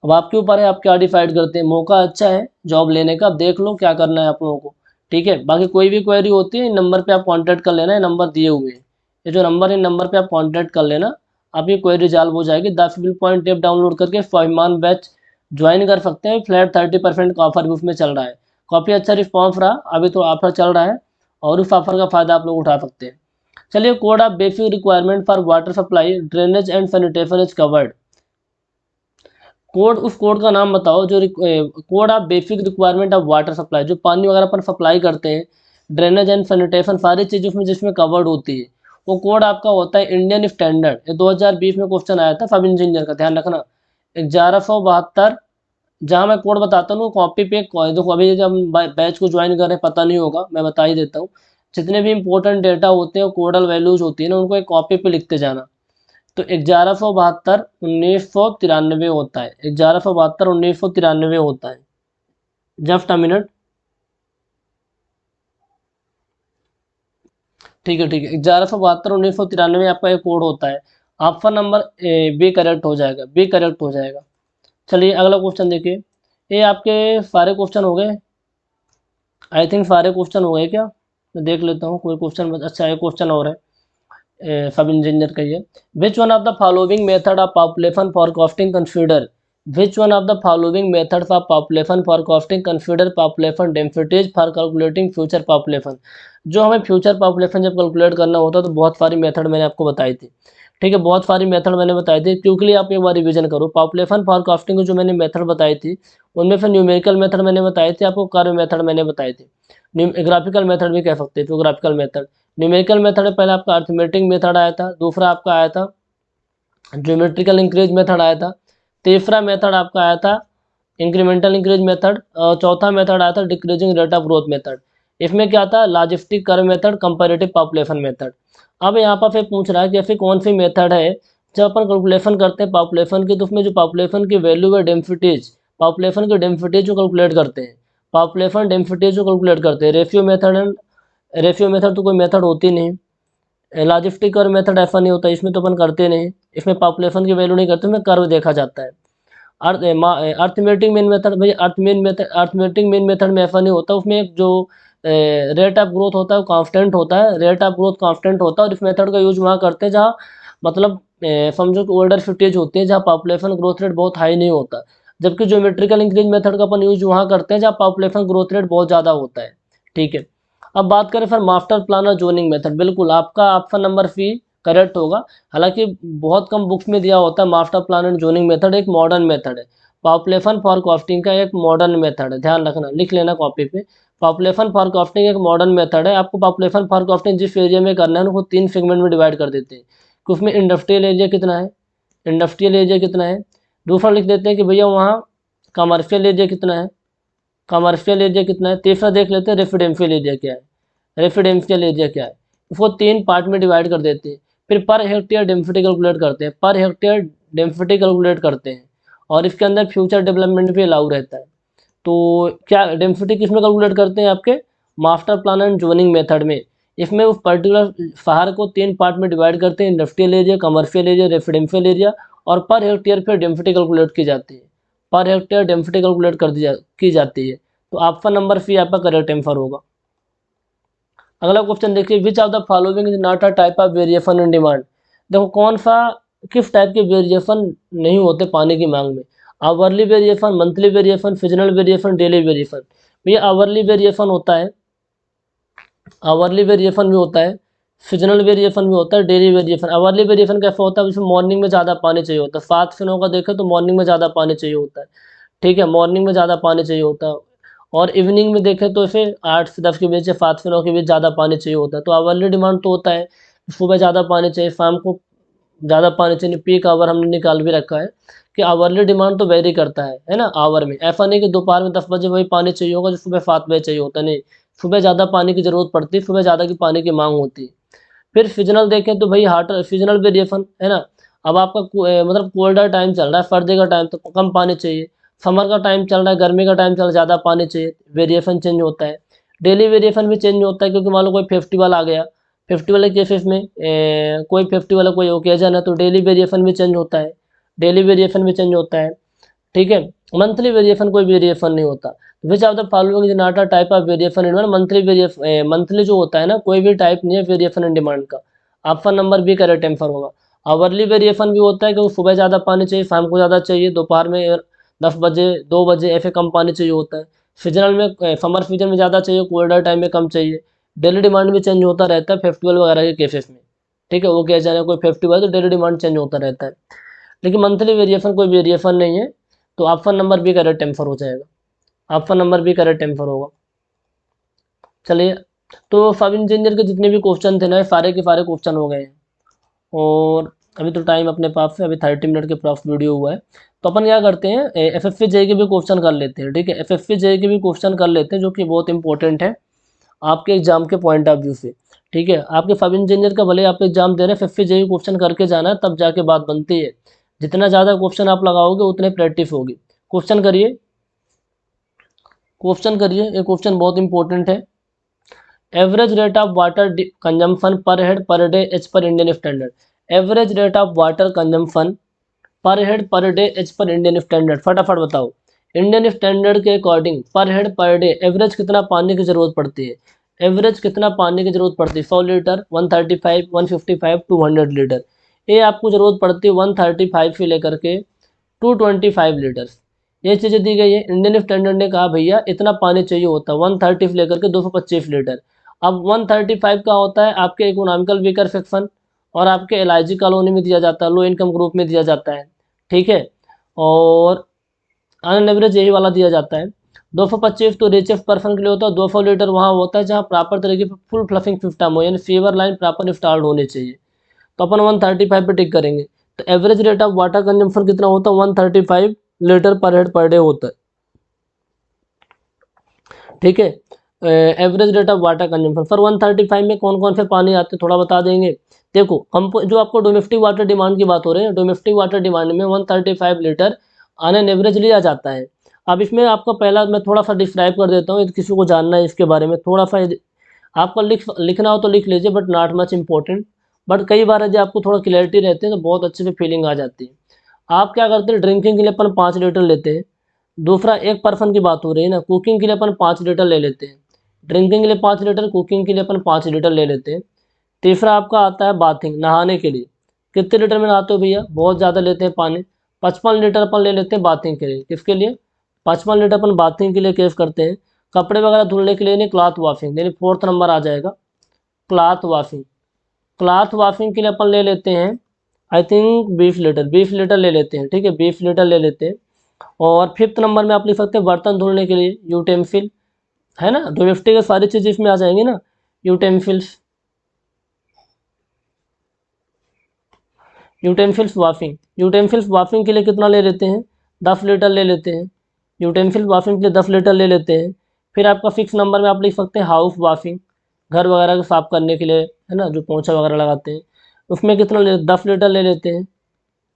अब आपके ऊपर है आप क्या डिसाइड करते हैं। मौका अच्छा है जॉब लेने का, देख लो क्या करना है आप लोगों को। ठीक है। बाकी कोई भी क्वेरी होती है नंबर पे आप कांटेक्ट कर लेना, है नंबर दिए हुए हैं, ये जो नंबर है नंबर पे आप कांटेक्ट कर लेना, आपकी क्वेरी रिजॉल्व हो जाएगी। The civil point app download करके स्वाभिमान बैच ज्वाइन कर सकते हैं। फ्लैट 30% का ऑफर भी उसमें चल रहा है, काफ़ी अच्छा रिस्पॉन्स रहा, अभी तो ऑफर चल रहा है और उस ऑफर का फ़ायदा आप लोग उठा सकते हैं। चलिए code of basic requirement for water supply drainage and sanitation is covered. Code, उस कोड का नाम बताओ जो code of basic requirement of water supply, जो पानी वगैरह पर सप्लाई करते हैं, ड्रेनेज एंड सैनिटेशन सारी चीज़ उसमें जिसमें कवर्ड होती है, वो कोड आपका होता है इंडियन स्टैंडर्ड। ये 2020 में क्वेश्चन आया था सब इंजीनियर का, ध्यान रखना। 1172, जहाँ मैं कोड बताता हूँ कॉपी पे देखो, अभी जब हम बैच को ज्वाइन कर रहे हैं पता नहीं होगा, मैं बता ही देता हूँ। जितने भी इंपॉर्टेंट डेटा होते हैं कोडल वैल्यूज होती है ना, उनको एक कॉपी पे लिखते जाना। तो 1172-1993 होता है, 1172-1993 होता है। Just a minute. ठीक है ठीक है, 1172-1993 आपका एक कोड होता है। ऑप्शन नंबर बी करेक्ट हो जाएगा, बी करेक्ट हो जाएगा। चलिए अगला क्वेश्चन देखिए। ये आपके सारे क्वेश्चन हो गए, आई थिंक सारे क्वेश्चन हो गए क्या? मैं देख लेता हूँ कोई क्वेश्चन, अच्छा एक क्वेश्चन और है सब इंजीनियर का ये। Which one of the following method of population forecasting consider, which one of the following methods of population forecasting consider population densities for calculating future population. जो हमें फ्यूचर पॉपुलेशन जब कैलकुलेट करना होता है तो बहुत सारी मेथड मैंने आपको बताई थी। ठीक है, बहुत सारी मेथड मैंने बताई थी, क्योंकि आप एक बार रिवीजन करो। पॉपुलेशन फॉरकास्टिंग को जो मैंने मेथड बताई थी उनमें से न्यूमेरिकल मेथड मैंने बताई थी आपको, कार्य मेथड मैंने बताई थी, ग्राफिकल मेथड भी कह सकते थे, ग्राफिकल मेथड। न्यूमेरिकल मेथड में पहले आपका अर्थमेटिक मेथड आया था, दूसरा आपका आया था ज्योमेट्रिकल इंक्रीज मेथड आया था, तीसरा मेथड आपका आया था इंक्रीमेंटल इंक्रीज मेथड, और चौथा मेथड आया था decreasing rate of growth method. इसमें क्या था, logistic curve method, comparative population method. अब यहाँ पर फिर पूछ रहा है कि ऐसी कौन सी मेथड है जब अपन कैलकुलेशन करते हैं पॉपुलेशन की, तो उसमें जो पॉपुलेशन की वैल्यू है डेंसिटीज, पॉपुलेशन की डेंसिटी जो कैलकुलेट करते हैं, पॉपुलेशन डेंसिटी जो कैलकुलेट करते हैं, ratio method and ratio method तो कोई मेथड होती नहीं, लॉजिस्टिक कर्व मेथड ऐसा नहीं होता, इसमें तो अपन करते नहीं, इसमें पॉपुलेशन की वैल्यू नहीं करते, इसमें कर्व देखा जाता है। अर्थमेटिक मेन मेथड, भाई अर्थमेटिक मेन मेथड में ऐसा नहीं होता, उसमें जो रेट ऑफ ग्रोथ होता है वो कांस्टेंट होता है, रेट ऑफ ग्रोथ कांस्टेंट होता है, और इस मेथड का यूज वहाँ करते हैं जहाँ मतलब समझो कि ओल्डर फिफ्टेज होती है, जहाँ पॉपुलेशन ग्रोथ रेट बहुत हाई नहीं होता, जबकि ज्योमेट्रिकल इंक्रीज मेथड का अपन यूज वहाँ करते हैं जहाँ पॉपुलेशन ग्रोथ रेट बहुत ज़्यादा होता है। ठीक है, अब बात करें फिर मास्टर प्लानर जोनिंग मेथड, बिल्कुल आपका ऑप्शन नंबर सी करेक्ट होगा। हालांकि बहुत कम बुक्स में दिया होता है master plan and zoning method एक मॉडर्न मेथड है, पॉपुलेशन फॉरकास्टिंग का एक मॉडर्न मेथड है, ध्यान रखना, लिख लेना कॉपी पे। पॉपुलेशन फॉरकास्टिंग एक मॉडर्न मेथड है। आपको पॉपुलेशन फॉरकास्टिंग जिस एरिया में करना है उनको 3 सेगमेंट में डिवाइड कर देते हैं कि उसमें इंडस्ट्रियल एरिया कितना है, इंडस्ट्रियल एरिया कितना है, दूसरा लिख देते हैं कि भैया वहाँ कमर्शियल एरिया कितना है, कमर्शियल एरिया कितना है, तीसरा देख लेते हैं रेसिडेंशियल एरिया क्या है, रेसिडेंशियल एरिया क्या है। इसको 3 पार्ट में डिवाइड कर देते हैं, फिर पर हेक्टेयर डेंसिटी कैलकुलेट करते हैं, पर हेक्टेयर डेंसिटी कैलकुलेट करते हैं, और इसके अंदर फ्यूचर डेवलपमेंट भी अलाउ रहता है। तो क्या डेंसिटी किस में कैलकुलेट करते हैं, आपके master plan and zoning method में। इसमें उस पर्टिकुलर शहर को 3 पार्ट में डिवाइड करते हैं, industrial area, commercial area, residential area, और पर हेक्टेयर फिर डेंसिटी कैलकुलेट की जाती है, पर हेक्टेयर डेंसिटी कैलकुलेट की जाती है। तो ऑप्शन नंबर सी आपका करेक्ट आंसर होगा। अगला क्वेश्चन देखिए, विच of the following is not a type of variation in demand. देखो कौन सा, किस टाइप के वेरिएशन नहीं होते पानी की मांग में, hourly variation, monthly variation, seasonal variation, daily variation. भैया आवरली वेरिएशन होता है, आवरली वेरिएशन भी होता है, सीजनल वेरिएशन भी होता है, डेली वेरिएशन। आवरली वेरिएशन कैसा होता है, उसमें मॉर्निंग में ज़्यादा पानी चाहिए होता है, 7 से 9 का देखें तो मॉर्निंग में ज़्यादा पानी चाहिए होता है। ठीक है, मॉर्निंग में ज़्यादा पानी चाहिए होता है, और इवनिंग में देखें तो इसे 8 से 10 के बीच या 7 से 9 के बीच ज़्यादा पानी चाहिए होता है। तो आवरली डिमांड तो होता है, सुबह ज़्यादा पानी चाहिए, शाम को ज़्यादा पानी चाहिए, पीक आवर हमने निकाल भी रखा है कि आवरली डिमांड तो वेरी करता है ना, आवर में। ऐसा नहीं कि दोपहर में 10 बजे वही पानी चाहिए होगा जो सुबह 7 बजे चाहिए होता, नहीं, सुबह ज़्यादा पानी की ज़रूरत पड़ती है, सुबह ज़्यादा की पानी की मांग होती है। फिर सीजनल देखें तो भाई हार्ट सीजनल वेरिएशन है ना, अब आपका मतलब कोल्डर टाइम चल रहा है, सर्दी का टाइम तो कम पानी चाहिए, समर का टाइम चल रहा है, गर्मी का टाइम चल रहा है, ज़्यादा पानी चाहिए, वेरिएशन चेंज होता है। डेली वेरिएशन भी चेंज होता है, क्योंकि मान लो कोई फेस्टिवल आ गया, फेस्टिवल के केसेस में कोई फेस्टिवल है, कोई ओकेजन है, तो डेली वेरिएशन भी चेंज होता है, डेली वेरिएशन भी चेंज होता है। ठीक है, मंथली वेरिएशन कोई वेरिएशन नहीं होता। Which of the following is not a type of variation in demand, monthly variation, monthly जो होता है ना, कोई भी टाइप नहीं है वेरिएशन इन डिमांड का। Option number B correct answer होगा। आवरली वेरिएशन भी होता है, क्योंकि सुबह ज़्यादा पानी चाहिए, शाम को ज़्यादा चाहिए, दोपहर में 10 बजे 2 बजे ऐसे कम पानी चाहिए होता है। सीजनल में समर सीजन में ज़्यादा चाहिए, कोल्डर टाइम में कम चाहिए। डेली डिमांड भी चेंज होता रहता है फेस्टिवल वगैरह के केसेस में। ठीक है, वो क्या जाने कोई फेस्टिवल तो डेली डिमांड चेंज होता रहता है, लेकिन मंथली वेरिएशन कोई वेरिएशन नहीं है। तो option number B correct answer हो जाएगा, option number B correct answer होगा। चलिए, तो सब इंजीनियर के जितने भी क्वेश्चन थे ना, सारे के सारे क्वेश्चन हो गए हैं, और अभी तो टाइम अपने पास से अभी 30 मिनट के पास वीडियो हुआ है। तो अपन क्या करते हैं, एफएफसी जेई के भी क्वेश्चन कर लेते हैं। ठीक है, एफएफसी जेई के भी क्वेश्चन कर लेते हैं, जो कि बहुत इंपॉर्टेंट है आपके एग्जाम के पॉइंट ऑफ व्यू से। ठीक है, आपके सब इंजीनियर का भले आप एग्जाम दे रहे हैं, एफएफसी जेई क्वेश्चन करके जाना है, तब जाके बात बनती है। जितना ज़्यादा क्वेश्चन आप लगाओगे उतने प्रैक्टिस होगी। क्वेश्चन करिए, क्वेश्चन करिए, ये क्वेश्चन बहुत इंपॉर्टेंट है। Average rate of water consumption per head per day as per Indian standard. Average rate of water consumption per head per day as per Indian standard, फटाफट बताओ। इंडियन स्टैंडर्ड के according per head per day average कितना पानी की जरूरत पड़ती है, एवरेज कितना पानी की जरूरत पड़ती है, 100 लीटर, 135, 155, 200 लीटर। ये आपको जरूरत पड़ती है 135 से लेकर के 225 लीटर्स। ये चीज़ें दी गई है। इंडियन स्टैंडर्ड ने कहा भैया इतना पानी चाहिए होता है, 130 से लेकर के 225 लीटर। अब 135 का होता है आपके इकोनॉमिकल वीकर सेक्शन, और आपके एलआईजी कॉलोनी में दिया जाता है, लो इनकम ग्रुप में दिया जाता है। ठीक है, और ऑन एवरेज यही वाला दिया जाता है। 225 तो रिचेस्ट पर्सन के लिए होता है, 200 लीटर वहाँ होता है जहाँ प्रॉपर तरीके से फुल फ्लशिंग सिस्टम हो, यानी सीवर लाइन प्रॉपर इंस्टॉल्ड होनी चाहिए। तो अपन 135 पे टिक करेंगे। तो average rate of water consumption कितना होता है, 135 लीटर पर हेड पर डे होता है। ठीक है, average rate of water consumption for 135 में कौन कौन से पानी आते हैं थोड़ा बता देंगे। देखो कंपो जो आपको डोमेस्टिक वाटर डिमांड की बात हो रही है, डोमेस्टिक वाटर डिमांड में 135 लीटर ऑन एन एवरेज लिया जाता है। अब इसमें आपका पहला मैं थोड़ा सा डिस्क्राइब कर देता हूँ, यदि किसी को जानना है इसके बारे में थोड़ा सा, आपको लिखना हो तो लिख लीजिए, but not much important. But कई बार यदि आपको थोड़ा क्लैरिटी रहती है तो बहुत अच्छे से फीलिंग आ जाती है। आप क्या करते हैं, ड्रिंकिंग के लिए अपन 5 लीटर लेते हैं। दूसरा, एक पर्सन की बात हो रही है ना, कुकिंग के लिए अपन 5 लीटर ले लेते हैं। ड्रिंकिंग के लिए 5 लीटर, कुकिंग के लिए अपन 5 लीटर ले लेते हैं। तीसरा आपका आता है बाथिंग, नहाने के लिए। कितने लीटर में नहाते हो भैया, बहुत ज़्यादा लेते हैं पानी, 55 लीटर अपन ले लेते हैं बाथिंग के लिए। किसके लिए, 55 लीटर अपन बाथिंग के लिए केस करते हैं। कपड़े वगैरह धुलने के लिए नहीं, क्लॉथ वॉशिंग, यानी 4th नंबर आ जाएगा क्लॉथ वॉशिंग। क्लॉथ वॉशिंग के लिए अपन ले लेते हैं आई थिंक 20 लीटर, 20 लीटर ले लेते हैं, ठीक है 20 लीटर ले लेते हैं। और 5th नंबर में आप लिख सकते हैं बर्तन धुलने के लिए यूटेंसिल, है ना, डोमेस्टिक के सारी चीज़ इसमें आ जाएंगी ना, utensils. Utensils washing, utensils washing के लिए कितना ले लेते हैं, 10 लीटर ले लेते हैं। यूटेंसिल्स वॉशिंग के लिए 10 लीटर ले लेते हैं। फिर आपका 6 नंबर में आप लिख सकते हैं हाउस वॉशिंग, घर वगैरह को साफ़ करने के लिए, है ना, जो पोंछा वगैरह लगाते हैं, उसमें कितना 10 लीटर ले लेते हैं,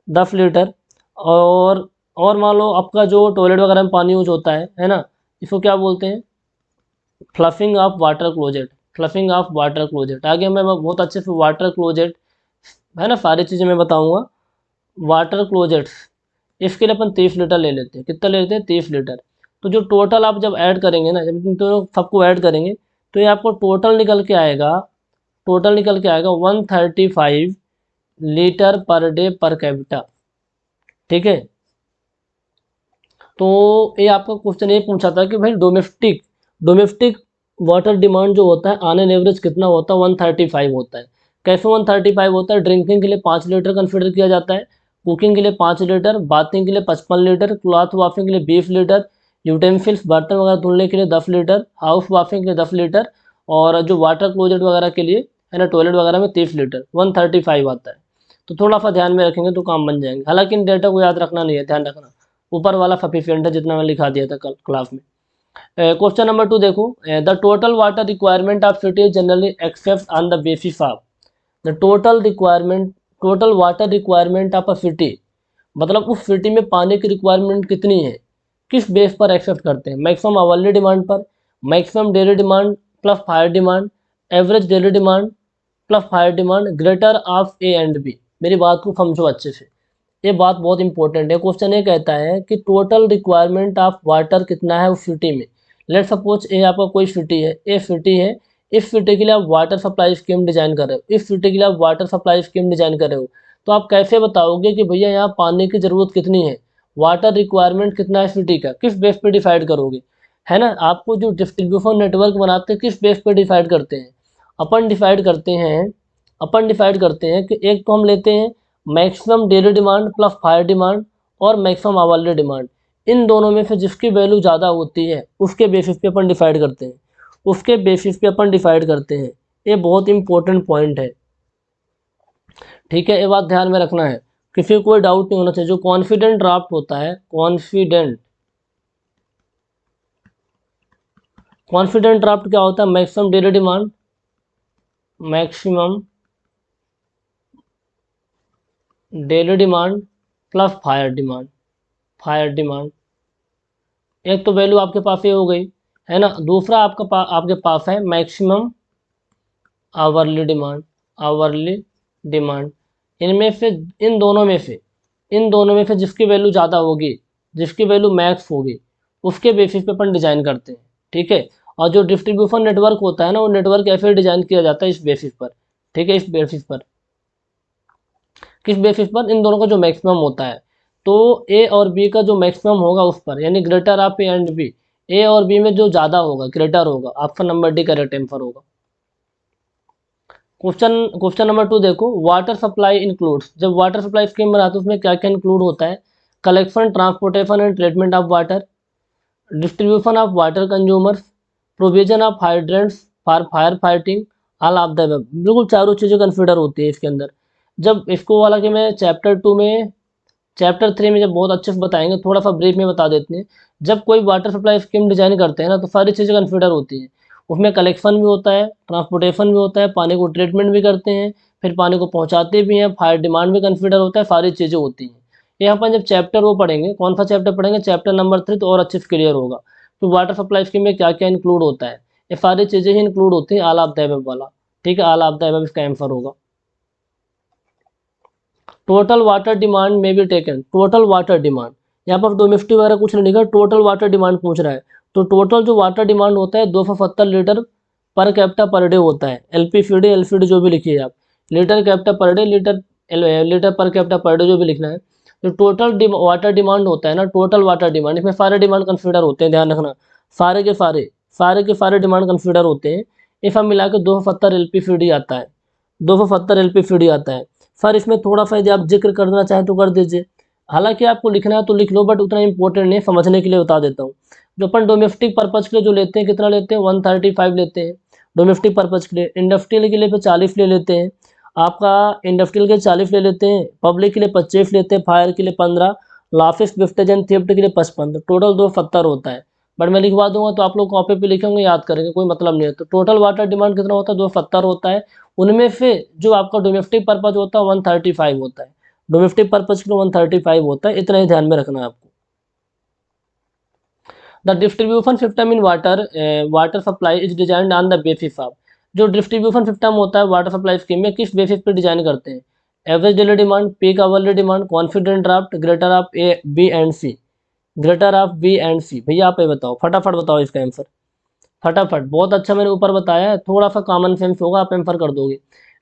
10 लीटर। और मान लो आपका जो टॉयलेट वगैरह में पानी यूज होता है ना, इसको क्या बोलते हैं, flushing of water closet, flushing of water closet. आगे मैं बहुत अच्छे से वाटर क्लोजेट, है ना, सारी चीज़ें मैं बताऊंगा। वाटर क्लोजेट्स, इसके लिए अपन 30 लीटर ले लेते हैं। कितना ले लेते हैं, 30 लीटर। तो जो टोटल आप जब ऐड करेंगे ना, जब इन दोनों सबको ऐड करेंगे तो ये आपको टोटल निकल के आएगा, टोटल निकल के आएगा 135 litre per day per capita, ठीक है। तो ये आपका क्वेश्चन ये पूछा था कि भाई डोमेस्टिक डोमेस्टिक वाटर डिमांड जो होता है ऑन एन एवरेज कितना होता है, 135 होता है। कैसे 135 होता है, ड्रिंकिंग के लिए 5 लीटर कंसिडर किया जाता है, कुकिंग के लिए 5 लीटर, बाथिंग के लिए 55 लीटर, क्लॉथ वॉशिंग के लिए 20 लीटर, यूटेंसिल्स बर्तन वगैरह धुलने के लिए 10 लीटर, हाउस वॉशिंग के लिए 10 लीटर, और जो वाटर क्लोजेट वगैरह के लिए, है ना, टॉयलेट वगैरह में 30 लीटर, 135 आता है। तो थोड़ा सा ध्यान में रखेंगे तो काम बन जाएंगे। हालांकि इन डेटा को याद रखना नहीं है, ध्यान रखना, ऊपर वाला सफिशिएंट है जितना मैं लिखा दिया था कल क्लास में। क्वेश्चन नंबर 2 देखो, the total water requirement of city generally except on the basis of the total water requirement of a city, मतलब उस सिटी में पानी की रिक्वायरमेंट कितनी है, किस बेस पर एक्सेप्ट करते हैं, मैक्सिमम आवरली डिमांड पर, maximum daily demand plus fire demand, average daily demand plus fire demand, greater of A and B. मेरी बात को समझो अच्छे से, ये बात बहुत इंपॉर्टेंट है। क्वेश्चन ये कहता है कि टोटल रिक्वायरमेंट ऑफ वाटर कितना है उस सिटी में। लेट सपोज ये आपका कोई सिटी है, ये सिटी है, इस सिटी के लिए आप वाटर सप्लाई स्कीम डिजाइन कर रहे हो, इस सिटी के लिए आप वाटर सप्लाई स्कीम डिजाइन कर रहे हो, तो आप कैसे बताओगे कि भैया यहाँ पानी की ज़रूरत कितनी है, वाटर रिक्वायरमेंट कितना है सिटी का, किस बेस पे डिसाइड करोगे, है ना। आपको जो डिस्ट्रीब्यूशन नेटवर्क बनाते हैं किस बेस पे डिसाइड करते हैं, अपन डिसाइड करते हैं, अपन डिसाइड करते हैं कि एक तो हम लेते हैं maximum daily demand plus fire demand और मैक्सिमम आवरली डिमांड, इन दोनों में से जिसकी वैल्यू ज़्यादा होती है उसके बेसिस पे अपन डिसाइड करते हैं, उसके बेसिस पे अपन डिसाइड करते हैं। ये बहुत इंपॉर्टेंट पॉइंट है, ठीक है, ये बात ध्यान में रखना है, किसी को कोई डाउट नहीं होना चाहिए। जो कॉन्फिडेंट ड्राफ्ट होता है, कॉन्फिडेंट ड्राफ्ट क्या होता है, maximum daily demand, maximum daily demand plus fire demand, fire demand. एक तो वैल्यू आपके पास ये हो गई, है ना। दूसरा आपके पास है maximum hourly demand, hourly demand. इनमें से इन दोनों में से जिसकी वैल्यू ज़्यादा होगी, जिसकी वैल्यू मैक्स होगी, उसके बेसिस पे अपन डिज़ाइन करते हैं, ठीक है। और जो डिस्ट्रीब्यूशन नेटवर्क होता है ना, वो नेटवर्क ऐसे डिज़ाइन किया जाता है इस बेसिस पर, ठीक है, इस बेसिस पर, किस बेसिस पर, इन दोनों का जो मैक्सिमम होता है, तो ए और बी का जो मैक्सिमम होगा उस पर, यानी greater of A and B, A और बी में जो ज़्यादा होगा, ग्रेटर होगा, option number D correct answer होगा। क्वेश्चन नंबर 2 देखो, वाटर सप्लाई इंक्लूड्स, जब वाटर सप्लाई स्कीम बनाते हैं उसमें क्या क्या इंक्लूड होता है, collection, transportation and treatment of water, distribution of water consumers, provision of hydrants for fire fighting, all of the above. बिल्कुल चारों चीज़ें कंसिडर होती है इसके अंदर। जब इसको वाला कि मैं चैप्टर 3 में जब बहुत अच्छे से बताएंगे, थोड़ा सा ब्रीफ में बता देते हैं। जब कोई वाटर सप्लाई स्कीम डिजाइन करते हैं ना, तो सारी चीज़ें कंसिडर होती हैं। उसमें कलेक्शन भी होता है, ट्रांसपोर्टेशन भी होता है, पानी को ट्रीटमेंट भी करते हैं, फिर पानी को पहुंचाते भी हैं, फायर डिमांड भी कंसीडर होता है, सारी चीज़ें होती हैं। ये अपन जब चैप्टर वो पढ़ेंगे, कौन सा चैप्टर पढ़ेंगे, चैप्टर नंबर 3, तो और अच्छे से क्लियर होगा तो वाटर सप्लाई स्कीम में क्या क्या इंक्लूड होता है। ये सारी चीज़ें ही इंक्लूड होती हैं, ऑल ऑफ द अबव वाला। ठीक है, ऑल ऑफ द अबव इसका आंसर होगा। टोटल वाटर डिमांड में भी टेकन, टोटल वाटर डिमांड, यहाँ पर डोमेस्टिक वगैरह कुछ नहीं लिखा, टोटल वाटर डिमांड पूछ रहा है। तो टोटल जो वाटर डिमांड होता है 270 लीटर पर कैपिटा पर डे होता है। एलपीसीडी एलसीडी जो भी लिखिए आप, litre capita per day, litre पर कैपिटा पर डे जो भी लिखना है। तो टोटल वाटर डिमांड होता है ना, टोटल वाटर डिमांड, इसमें सारे डिमांड कंसिडर होते हैं, ध्यान रखना, सारे के सारे डिमांड कंसिडर होते हैं। ये सब मिला के 270 एलपीसीडी आता है, 270 एलपीसीडी आता है। सर इसमें थोड़ा सा यदि आप जिक्र करना चाहें तो कर दीजिए, हालांकि आपको लिखना है तो लिख लो, बट उतना इंपॉर्टेंट नहीं, समझने के लिए बता देता हूँ। जो अपन डोमेस्टिक पर्पज़ के लिए जो लेते हैं, कितना लेते हैं, 135 लेते हैं डोमेस्टिक पर्पज़ के लिए। इंडस्ट्रियल के लिए फिर 40 ले लेते हैं, आपका इंडस्ट्रियल के 40 ले लेते हैं, पब्लिक के लिए 25 लेते हैं, फायर के लिए 15, लाफिस वेस्टेज एंड थेफ्ट के लिए 55, तो टोटल 270 होता है। बट मैं लिखवा दूंगा तो आप लोग कॉपी पे लिखेंगे, याद करेंगे, कोई मतलब नहीं है। तो टोटल वाटर डिमांड कितना होता है, 270 होता है। उनमें से जो आपका डोमेस्टिक पर्पज होता है 135 होता है, डोमेस्टिक पर्पज के लिए 135 होता है, इतना ही ध्यान में रखना है आपको। The distribution system in water supply is designed on the basis of, जो डिस्ट्रीब्यूशन सिस्टम होता है वाटर सप्लाई स्कीम में किस बेसिस पे डिजाइन करते हैं, average daily demand, peak hourly demand, confident draft, greater of A B and C, greater of B and C. भैया आप ये बताओ, फटाफट बताओ इसका आंसर, फटाफट। बहुत अच्छा मैंने ऊपर बताया है, थोड़ा सा कॉमन सेंस होगा, आप आंसर कर दोगे।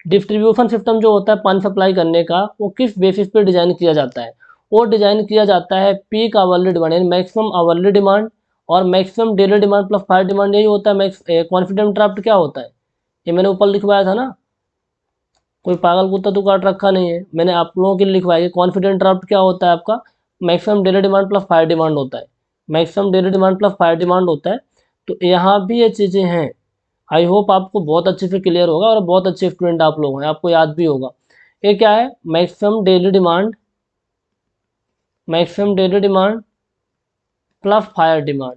डिस्ट्रीब्यूशन सिस्टम जो होता है पानी सप्लाई करने का, वो किस बेसिस पे डिजाइन किया जाता है, वो डिजाइन किया जाता है पीक आवरली डिमांड, यानी मैक्सिमम आवरली डिमांड और maximum daily demand plus fire demand, यही होता है। मैक्स कॉन्फिडेंट ड्राफ्ट क्या होता है, ये मैंने ऊपर लिखवाया था ना, कोई पागल कुत्ता तो काट रखा नहीं है, मैंने आप लोगों के लिए लिखवाया। कॉन्फिडेंट ड्राफ्ट क्या होता है आपका, maximum daily demand plus fire demand होता है, maximum daily demand plus fire demand होता है। तो यहाँ भी ये चीज़ें हैं। आई होप आपको बहुत अच्छे से क्लियर होगा और बहुत अच्छे स्टूडेंट आप लोग हैं, आपको याद भी होगा। ये क्या है, maximum daily demand, maximum daily demand plus fire demand,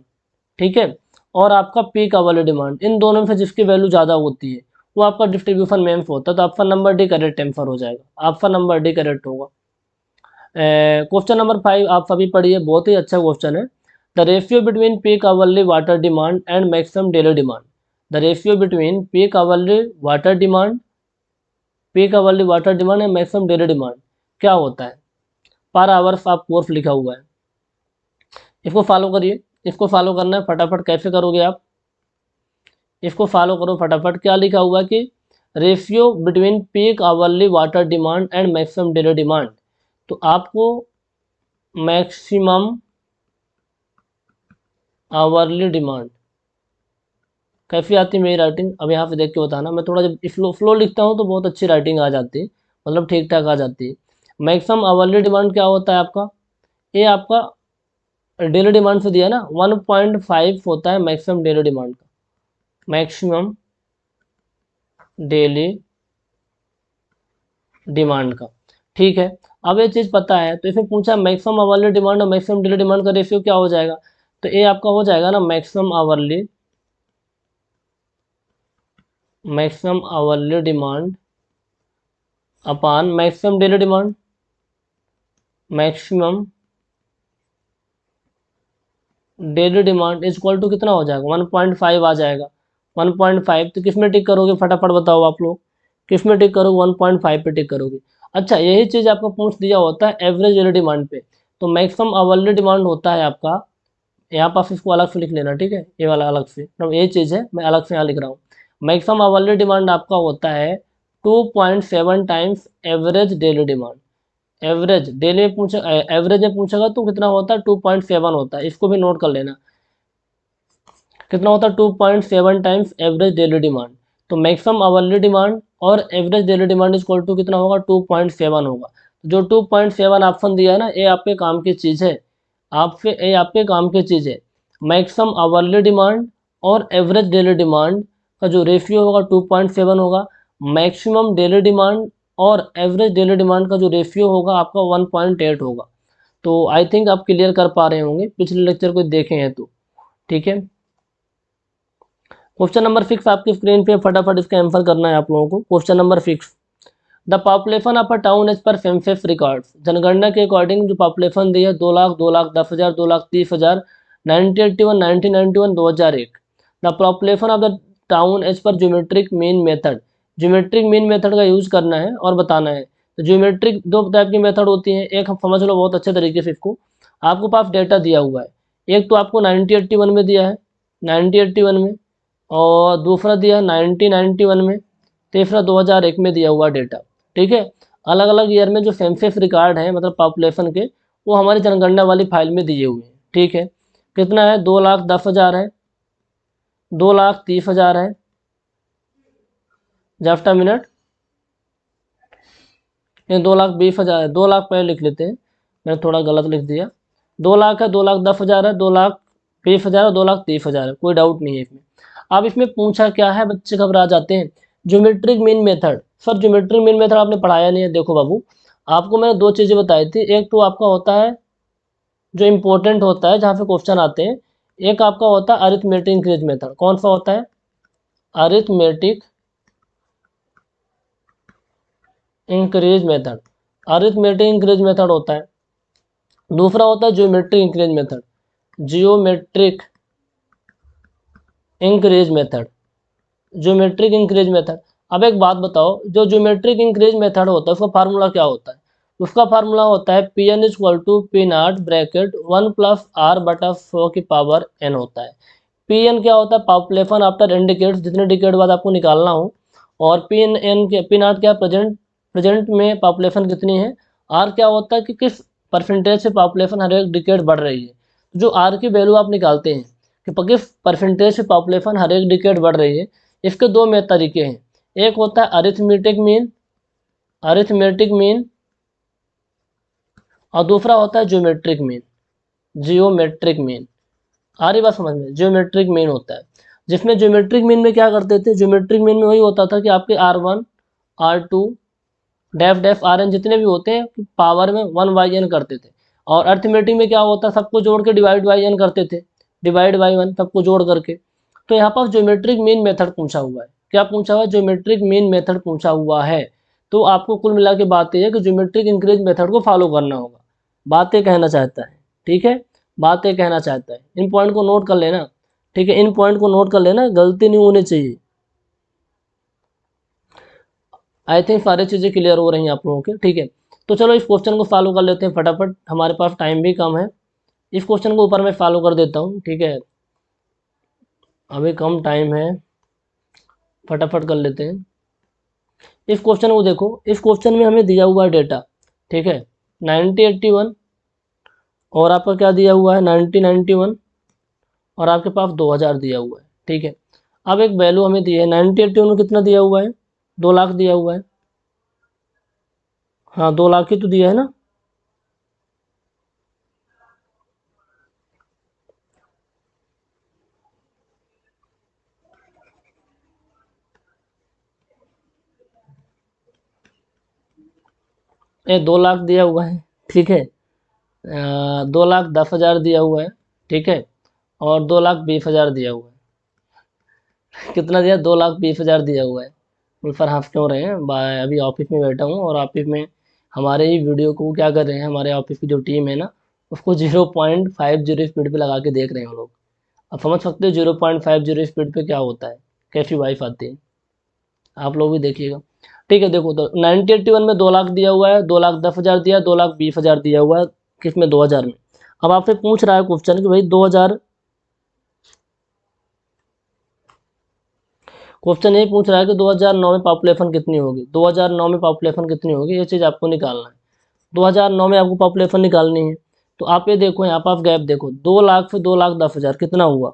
ठीक है, और आपका पीक आवरली डिमांड, इन दोनों में से जिसकी वैल्यू ज़्यादा होती है वो आपका डिस्ट्रीब्यूशन मेम्स होता है। तो option number D correct answer हो जाएगा, ऑप्शन नंबर डी करेक्ट होगा। क्वेश्चन नंबर 5 आप सभी पढ़िए, बहुत ही अच्छा क्वेश्चन है। The ratio between peak hourly water demand and maximum daily demand, the ratio between peak hourly water demand, peak hourly water demand and maximum daily demand क्या होता है। पर आवर्स आप कोर्स लिखा हुआ है, इसको फॉलो करिए, इसको फॉलो करना है फटाफट। कैसे करोगे आप, इसको फॉलो करो फटाफट। क्या लिखा हुआ है कि ratio between peak hourly water demand and maximum daily demand, तो आपको मैक्सिमम आवरली डिमांड कैसी आती है मेरी राइटिंग, अब यहाँ पे देख के बताना। मैं थोड़ा जब फ्लो लिखता हूँ तो बहुत अच्छी राइटिंग आ जाती है, मतलब ठीक ठाक आ जाती है। मैक्सिमम आवरली डिमांड क्या होता है आपका, ये आपका डेली डिमांड से दिया ना, 1.5 होता है मैक्सिमम डेली डिमांड का, मैक्सिमम डेली डिमांड का, ठीक है। अब ये चीज़ पता है तो इसमें पूछा मैक्सिमम आवरली डिमांड और मैक्सिमम डेली डिमांड का रेशियो क्या हो जाएगा, तो ये आपका हो जाएगा ना maximum hourly demand upon maximum daily demand, maximum daily demand is equal to कितना हो जाएगा, 1.5 आ जाएगा। 1.5 तो किस में टिक करोगे फटाफट बताओ आप लोग, किस में टिक करोगे, 1.5 पे टिक करोगे। अच्छा यही चीज़ आपको पूछ दिया होता है एवरेज डेली डिमांड पे, तो मैक्सिमम आवरली डिमांड होता है आपका, यहाँ पर इसको अलग से लिख लेना, ठीक है, ये वाला अलग से, मतलब ये चीज़ है, मैं अलग से यहाँ लिख रहा हूँ। मैक्सिमम आवरली डिमांड आपका होता है 2.7 times average daily demand. Average daily में पूछे, एवरेज में पूछेगा तो कितना होता है, 2.7 होता है, इसको भी नोट कर लेना, कितना होता है 2.7 टाइम्स एवरेज डेली डिमांड। तो मैक्सिमम आवरली डिमांड और average daily demand equal to कितना होगा, 2.7 होगा। जो 2.7 ऑप्शन दिया है ना, ये आपके काम की चीज़ है, ये आपके काम की चीज़ है। मैक्सिमम आवरली डिमांड और एवरेज डेली डिमांड का जो रेशियो होगा 2.7 होगा, मैक्सिमम डेली डिमांड और एवरेज डेली डिमांड का जो रेशियो होगा आपका 1.8 होगा। तो आई थिंक आप क्लियर कर पा रहे होंगे, पिछले लेक्चर को देखे हैं तो, ठीक है। क्वेश्चन नंबर 6 आपकी स्क्रीन पे, फटाफट इसका आंसर करना है आप लोगों को। Question number 6, the population of a town as per census records, जनगणना के अकॉर्डिंग जो पॉपुलेशन दी है 2 lakh, 2,10,000, 2,30,000, 1981, 1991, 2001। The population of the town as per geometric mean method, geometric mean method का यूज करना है और बताना है। तो ज्योमेट्रिक दो टाइप की मेथड होती है, एक हम समझ लो बहुत अच्छे तरीके से इसको। आपको पास डेटा दिया हुआ है, एक तो आपको 1981 में दिया है, 1981 में, और दूसरा दिया है 1991 में, तीसरा 2001 में दिया हुआ डेटा। ठीक है, अलग अलग ईयर में जो सेंसस रिकॉर्ड है मतलब पॉपुलेशन के, वो हमारी जनगणना वाली फाइल में दिए हुए हैं। ठीक है, कितना है, 2,10,000 है, 2,30,000 है, जस्ट अ मिनट, ये 2,20,000 है, 2 लाख पहले लिख लेते हैं, मैंने थोड़ा गलत लिख दिया। 2 लाख है, 2,10,000 है, 2,20,000 है, 2,30,000 है, कोई डाउट नहीं है इसमें। अब इसमें पूछा क्या है, बच्चे घबरा जाते हैं, geometric mean method. Sir geometric mean method आपने पढ़ाया नहीं है। देखो बाबू, आपको मैंने दो चीज़ें बताई थी, एक तो आपका होता है जो इम्पोर्टेंट होता है जहाँ पे क्वेश्चन आते हैं, एक आपका होता है अरिथमेटिक इंक्रीज मेथड। कौन सा होता है, arithmetic increase method, arithmetic increase method होता है। दूसरा होता है geometric increase method, geometric increase method, geometric increase method. अब एक बात बताओ, जो ज्योमेट्रिक इंक्रीज मेथड होता है उसका फार्मूला क्या होता है? उसका फार्मूला होता है P N equal to P not bracket 1 plus R बटा 4 की पावर एन होता है। पी एन क्या होता है, पॉपुलेशन आफ्टर एन डिकेड्स, जितने डिकेड बाद आपको निकालना हो। और पी एन के पी नॉट क्या, प्रेजेंट में पॉपुलेशन कितनी है। आर क्या होता है कि किस परसेंटेज से पॉपुलेशन हर एक डिकेड बढ़ रही है। जो आर की वैल्यू आप निकालते हैं कि किस परसेंटेज से पॉपुलेशन हर एक डिकेड बढ़ रही है, इसके दो में तरीके हैं। एक होता है अरिथमेटिक मीन, अरिथमेटिक मीन, और दूसरा होता है ज्योमेट्रिक मीन, जियोमेट्रिक मीन। आ रही बात समझ में, ज्योमेट्रिक मीन होता है। जिसमें ज्योमेट्रिक मीन में क्या करते थे, ज्योमेट्रिक मीन में वही होता था कि आपके R1, R2, def def are N जितने भी होते हैं पावर में 1/n करते थे। और अर्थमेटिक में क्या होता है, सबको जोड़ के डिवाइड बाई एन करते थे, डिवाइड बाई 1 सबको जोड़ करके। तो यहाँ पर ज्योमेट्रिक मीन मेथड पूछा हुआ है। क्या पूछा हुआ है, ज्योमेट्रिक मीन मेथड पूछा हुआ है। तो आपको कुल मिला के बात यह है कि ज्योमेट्रिक इंक्रीज मेथड को फॉलो करना होगा। बातें कहना चाहता है, ठीक है, बातें कहना चाहता है। इन पॉइंट को नोट कर लेना, ठीक है, इन पॉइंट को नोट कर लेना, गलती नहीं होनी चाहिए। आई थिंक सारी चीज़ें क्लियर हो रही हैं आप लोगों के, ठीक है। तो चलो इस क्वेश्चन को फॉलो कर लेते हैं फटाफट, हमारे पास टाइम भी कम है। इस क्वेश्चन को ऊपर मैं फॉलो कर देता हूँ, ठीक है, अभी कम टाइम है, फटाफट कर लेते हैं। इस क्वेश्चन को देखो, इस क्वेश्चन में हमें दिया हुआ है डेटा, ठीक है, 1981, और आपका क्या दिया हुआ है 1991, और आपके पास 2000 दिया हुआ है, ठीक है। अब एक वैल्यू हमें दी है 1981 में, कितना दिया हुआ है, 2 लाख दिया हुआ है। हाँ 2 लाख ही तो दिया है ना। ये 2 लाख दिया हुआ है, ठीक है, 2,10,000 दिया हुआ है, ठीक है, और 2,20,000 दिया हुआ है। कितना दिया, 2,20,000 दिया हुआ है। उन पर हंस क्यों रहे हैं, अभी ऑफिस में बैठा हूँ, और ऑफिस में हमारे ही वीडियो को क्या कर रहे हैं, हमारे ऑफिस की जो टीम है ना, उसको 0.50 स्पीड पे लगा के देख रहे हैं वो लोग। अब समझ सकते हो 0.50 स्पीड पे क्या होता है, कैसी वाइफ आती है, आप लोग भी देखिएगा। ठीक है, देखो तो 1981 में 2 लाख दिया हुआ है, 2,10,000 दिया, 2,20,000 दिया हुआ है, किसमें, 2000 में। अब आपसे पूछ रहा है क्वेश्चन कि भाई 2000, क्वेश्चन ये पूछ रहा है कि 2009 में पॉपुलेशन कितनी होगी, 2009 में पॉपुलेशन कितनी होगी, ये चीज़ आपको निकालना है। 2009 में आपको पॉपुलेशन निकालनी है। तो आप ये देखो, यहाँ पर आप गैप देखो, 2 लाख से 2,10,000 कितना हुआ,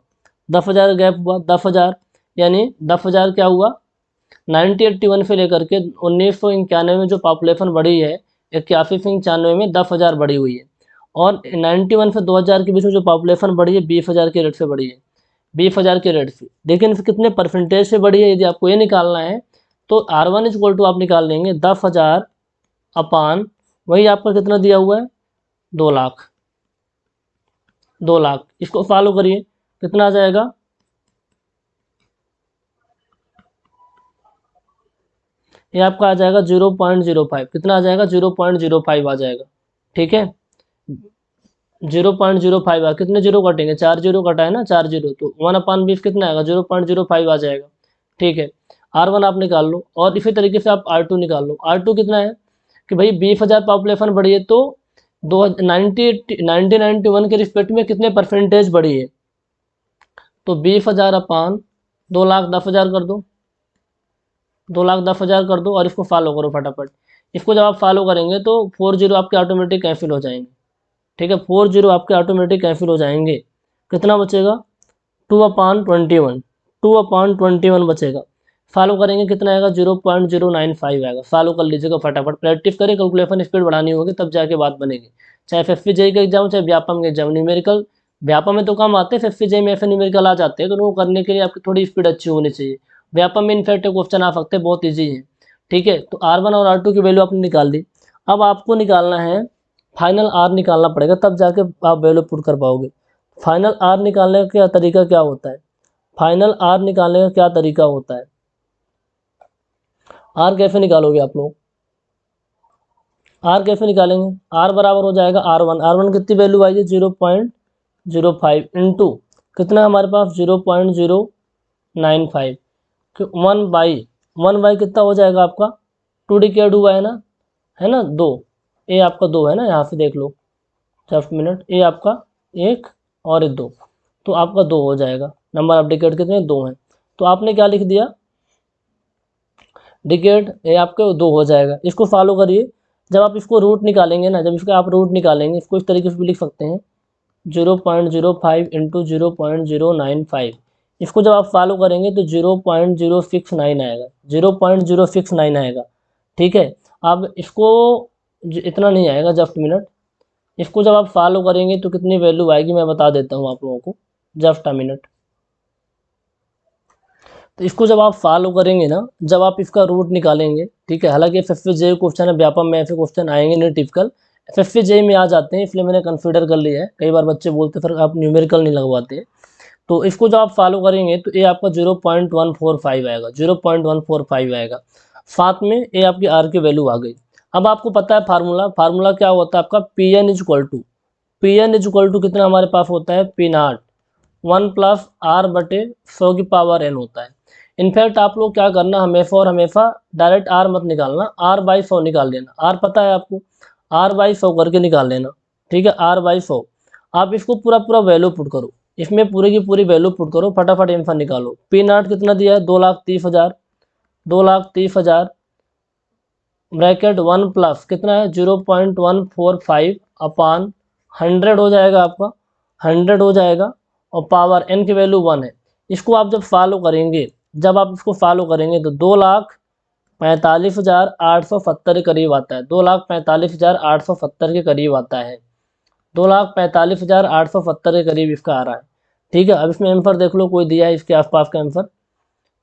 10,000 गैप हुआ, 10,000, यानी 10,000 क्या हुआ, 1981 से लेकर के 1991 में जो पॉपुलेशन बढ़ी है, 81 से 95 में 10,000 बढ़ी हुई है। और 91 से 2000 के बीच में जो पॉपुलेशन बढ़ी है 20,000 के रेट से बढ़ी है, 20,000 के रेट से। लेकिन कितने परसेंटेज से बढ़ी है, यदि आपको ये निकालना है तो R1 इक्वल टू आप निकाल लेंगे 10,000 अपान, वही आपका कितना दिया हुआ है, 2 लाख, 2 लाख। इसको फॉलो करिए, कितना आ जाएगा, ये आपका आ जाएगा 0.05, कितना आ जाएगा 0.05 आ जाएगा, ठीक है। 0.05 आ, कितने जीरो कटेंगे, 4 जीरो कटा है ना, 4 जीरो, तो 1/20 कितना आएगा 0.05 आ जाएगा, ठीक है। R1 आप निकाल लो, और इसी तरीके से आप R2 निकाल लो। R2 कितना है कि भाई 20,000 पॉपुलेशन बढ़ी है तो 1991 के रिस्पेक्ट में कितने परसेंटेज बढ़ी है, तो 20,000 अपान 2,10,000 कर दो, 2,10,000 कर दो, और इसको फॉलो करो फटाफट। इसको जब आप फॉलो करेंगे तो 4 जीरो आपके ऑटोमेटिक कैंसिल हो जाएंगे, ठीक है। 4 जीरो आपके ऑटोमेटिक कैंसिल हो जाएंगे, कितना बचेगा 2/21, 2/21 बचेगा। फॉलो करेंगे कितना आएगा 0.095 आएगा। फॉलो कर लीजिएगा फटाफट, प्रैक्टिस करें, कैलकुलेशन स्पीड बढ़ानी होगी तब जाके बात बनेगी। चाहे FFJ का एग्जाम, चाहे व्यापम का एग्जाम, न्यूमेरिकल व्यापम में तो कम आते हैं, FFJ में ऐसे न्यूमेरिकल आ जाते हैं, तो उनको करने के लिए आपकी थोड़ी स्पीड अच्छी होनी चाहिए। व्यापम में इनफैक्ट क्वेश्चन आ सकते हैं, बहुत ईजी है, ठीक है। तो R1 और R2 की वैल्यू आपने निकाल दी। अब आपको निकालना है फाइनल R निकालना पड़ेगा, तब जाके आप वैल्यू पुट कर पाओगे। फाइनल R निकालने का तरीका क्या होता है, फाइनल R निकालने का क्या तरीका होता है, R कैसे निकालोगे आप लोग, R कैसे निकालेंगे, R बराबर हो जाएगा R1, R1 कितनी वैल्यू आई है 0.05 इंटू कितना हमारे पास 0.095, 1/1 कितना हो जाएगा आपका 2 डिकेड हुआ है ना 2, ए आपका 2 है ना, यहाँ से देख लो जस्ट मिनट, ए आपका 1 और 2, तो आपका 2 हो जाएगा। नंबर ऑफ डिकेड कितने 2 हैं, तो आपने क्या लिख दिया डिकेड, ये आपके 2 हो जाएगा। इसको फॉलो करिए, जब आप इसको रूट निकालेंगे ना, जब इसका आप रूट निकालेंगे, इसको इस तरीके से भी लिख सकते हैं 0.05 इंटू 0.095, इसको जब आप फॉलो करेंगे तो 0.069 आएगा, 0.069 आएगा, ठीक है। अब इसको इतना नहीं आएगा, जस्ट मिनट, इसको जब आप फॉलो करेंगे तो कितनी वैल्यू आएगी मैं बता देता हूँ आप लोगों को, जस्ट अ मिनट। तो इसको जब आप फॉलो करेंगे ना, जब आप इसका रूट निकालेंगे, ठीक है, हालांकि FFJ क्वेश्चन है, व्यापम में ऐसे क्वेश्चन आएंगे नहीं टिपिकल, FFJ में आ जाते हैं, इसलिए मैंने कंसीडर कर लिया है। कई बार बच्चे बोलते फिर आप न्यूमेरिकल नहीं लगवाते, तो इसको जब आप फॉलो करेंगे तो ये आपका 0.145 आएगा, 0.145 आएगा। साथ में ये आपकी R की वैल्यू आ गई। अब आपको पता है फार्मूला, फार्मूला क्या होता है आपका, Pn कितना हमारे पास होता है P0 1 प्लस R/100 की पावर n होता है। इनफैक्ट आप लोग क्या करना, हमेशा और हमेशा डायरेक्ट R मत निकालना, R/100 निकाल लेना। R पता है आपको, R/100 करके निकाल लेना, ठीक है, R/100। आप इसको पूरा पूरा वैल्यू पुट करो, इसमें पूरी की पूरी वैल्यू पुट करो, फटाफट आंसर निकालो। P0 कितना दिया है 2,30,000, 2,30,000 ब्रैकेट 1 प्लस कितना है 0.145 अपान 100 हो जाएगा आपका, 100 हो जाएगा, और पावर n की वैल्यू 1 है। इसको आप जब फॉलो करेंगे, जब आप इसको फॉलो करेंगे तो 2,45,870 के करीब आता है, 2,45,870 के करीब आता है, 2,45,870 के करीब इसका आ रहा है, ठीक है। अब इसमें आंसर देख लो, कोई दिया है इसके आसपास का आंसर,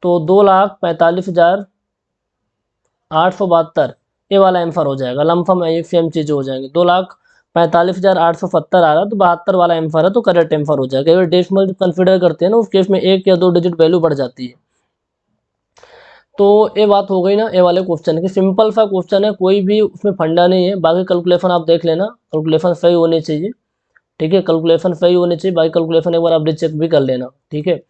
तो 2,45,872 ये वाला आंसर हो जाएगा, लमसम एक सेम चीज़ हो जाएंगे। 2,45,870 आ रहा है तो 72 वाला आंसर है, तो करेक्ट आंसर हो जाएगा। अगर डेसिमल कंसीडर करते हैं ना, उस केस में 1 या 2 डिजिट वैल्यू बढ़ जाती है। तो ये बात हो गई ना ये वाले क्वेश्चन की, सिंपल सा क्वेश्चन है, कोई भी उसमें फंडा नहीं है। बाकी कैलकुलेशन आप देख लेना, कैलकुलेशन सही होनी चाहिए, ठीक है, कैलकुलेशन सही होनी चाहिए, बाकी कैलकुलेशन एक बार आप रीचेक भी कर लेना, ठीक है।